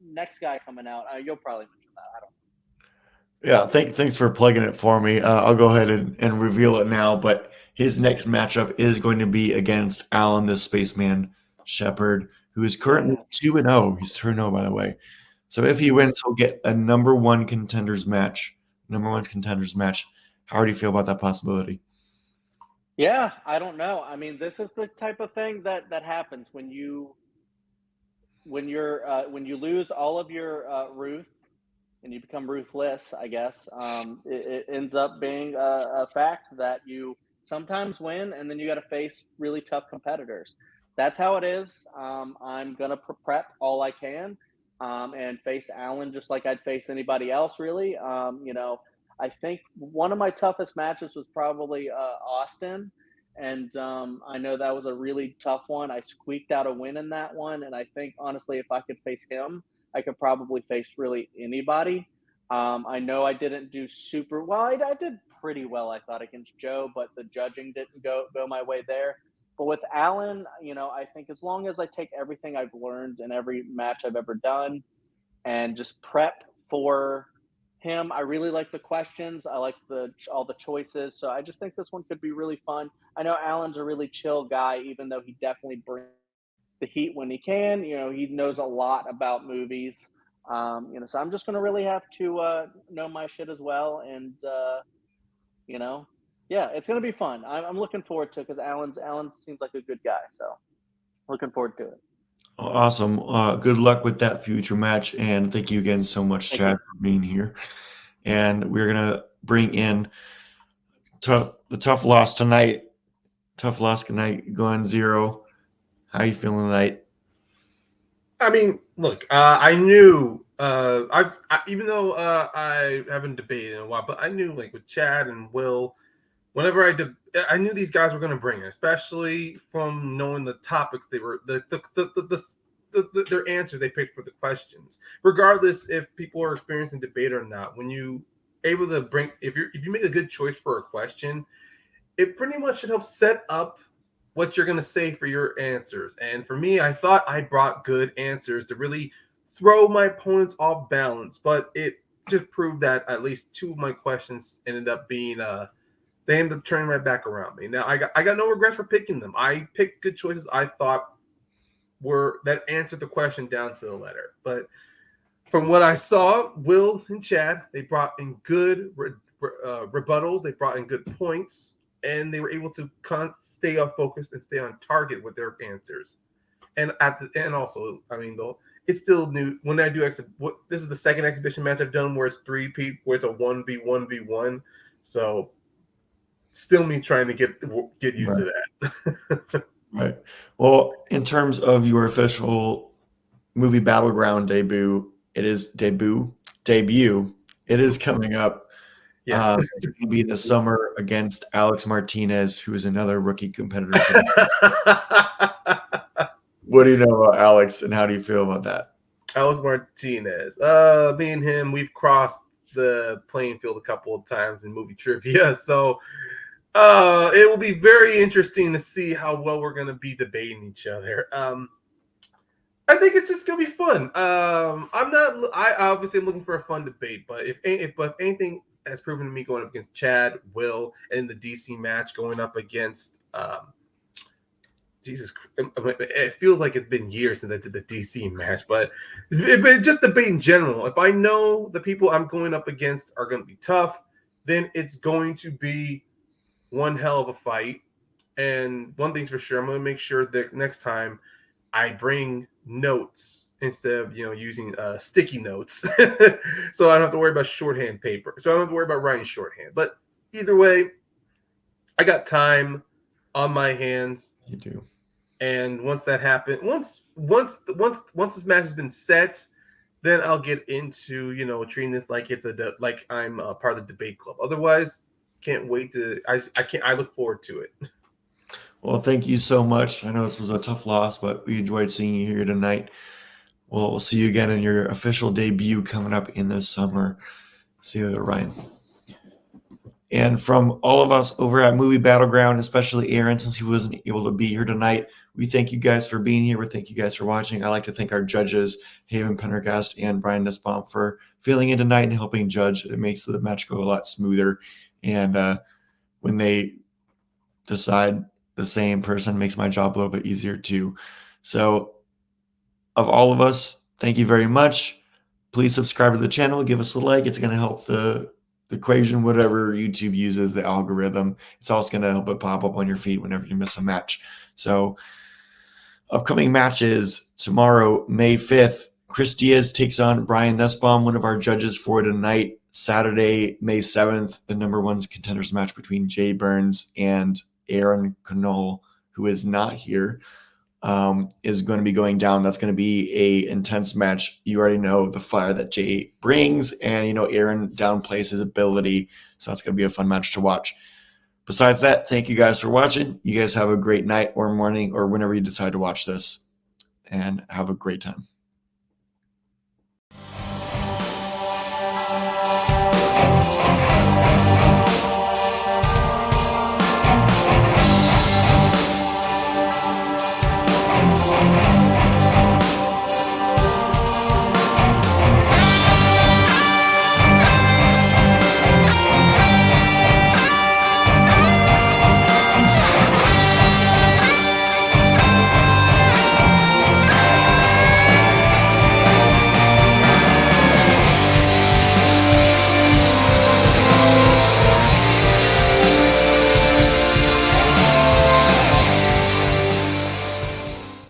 next guy coming out. You'll probably mention that. I don't. Yeah, thanks for plugging it for me. I'll go ahead and reveal it now, but his next matchup is going to be against Alan the Spaceman Shepherd, who is currently 2-0. He's 2-0, by the way. So if he wins, he'll get a number one contenders match. Number one contenders match. How do you feel about that possibility? Yeah, I don't know. I mean, this is the type of thing that happens when you lose all of your Ruth and you become ruthless, I guess. It ends up being a fact that you sometimes win, and then you got to face really tough competitors. That's how it is. I'm gonna prep all I can, and face Alan just like I'd face anybody else. Really, I think one of my toughest matches was probably Austin, and I know that was a really tough one. I squeaked out a win in that one, and I think honestly, if I could face him, I could probably face really anybody. I know I didn't do super well. I did pretty well, I thought, against Joe, but the judging didn't go my way there. But with Alan, I think as long as I take everything I've learned in every match I've ever done and just prep for him, I really like the questions. I like all the choices. So I just think this one could be really fun. I know Alan's a really chill guy, even though he definitely brings the heat when he can. He knows a lot about movies. So I'm just going to really have to know my shit as well. And, yeah, it's going to be fun. I'm looking forward to it because Alan seems like a good guy. So looking forward to it. Awesome. Good luck with that future match, and thank you again so much, Thank Chad, you. for being here. And we're gonna bring in the tough loss tonight. Tough loss tonight, going 0. How you feeling tonight? I mean, look, I knew, even though I haven't debated in a while, but I knew, like with Chad and Will, whenever I knew these guys were going to bring it, especially from knowing the topics they were, their answers they picked for the questions, regardless if people are experiencing debate or not. When you able to bring, if you make a good choice for a question, it pretty much should help set up what you're going to say for your answers. And for me, I thought I brought good answers to really throw my opponents off balance, but it just proved that at least two of my questions ended up being they ended up turning right back around me. Now I got no regrets for picking them. I picked good choices I thought were that answered the question down to the letter. But from what I saw, Will and Chad, they brought in good rebuttals. They brought in good points. and they were able to stay up focused and stay on target with their answers. And also, I mean, though it's still new. When I do this is the second exhibition match I've done where it's 3 people, where it's a 1v1v1. So still me trying to get used to that. Right. Well, in terms of your official Movie Battleground debut, it is coming up. Yeah. It's going to be in the summer against Alex Martinez, who is another rookie competitor. What do you know about Alex, and how do you feel about that? Alex Martinez. Me and him, we've crossed the playing field a couple of times in movie trivia, so it will be very interesting to see how well we're going to be debating each other. I think it's just going to be fun. I obviously am looking for a fun debate, but if anything has proven to me going up against Chad, Will, and the DC match going up against Jesus, it feels like it's been years since I did the DC match, but just debate in general. If I know the people I'm going up against are going to be tough, then it's going to be one hell of a fight. And one thing's for sure, I'm going to make sure that next time I bring notes instead of using sticky notes, so I don't have to worry about shorthand paper. So I don't have to worry about writing shorthand. But either way, I got time on my hands. You do. And once that happens, once this match has been set, then I'll get into treating this like like I'm a part of the debate club. Otherwise, can't wait to. I look forward to it. Well, thank you so much. I know this was a tough loss, but we enjoyed seeing you here tonight. We'll see you again in your official debut coming up in the summer. See you later, Ryan. And from all of us over at Movie Battleground, especially Aaron, since he wasn't able to be here tonight, we thank you guys for being here. We thank you guys for watching. I'd like to thank our judges, Haven Pendergast and Brian Nussbaum, for filling in tonight and helping judge. It makes the match go a lot smoother. And when they decide the same person, makes my job a little bit easier too. So of all of us, thank you very much. Please subscribe to the channel. Give us a like. It's going to help the equation, whatever YouTube uses, the algorithm. It's also going to help it pop up on your feed whenever you miss a match. So upcoming matches tomorrow, May 5th, Chris Diaz takes on Brian Nussbaum, one of our judges for tonight. Saturday, May 7th, the number one contenders match between Jay Burns and Aaron Knoll, who is not here, is going to be going down. That's going to be a intense match. You already know the fire that Jay brings, and Aaron downplays his ability, so that's going to be a fun match to watch. Besides that, thank you guys for watching. You guys have a great night or morning or whenever you decide to watch this, and have a great time.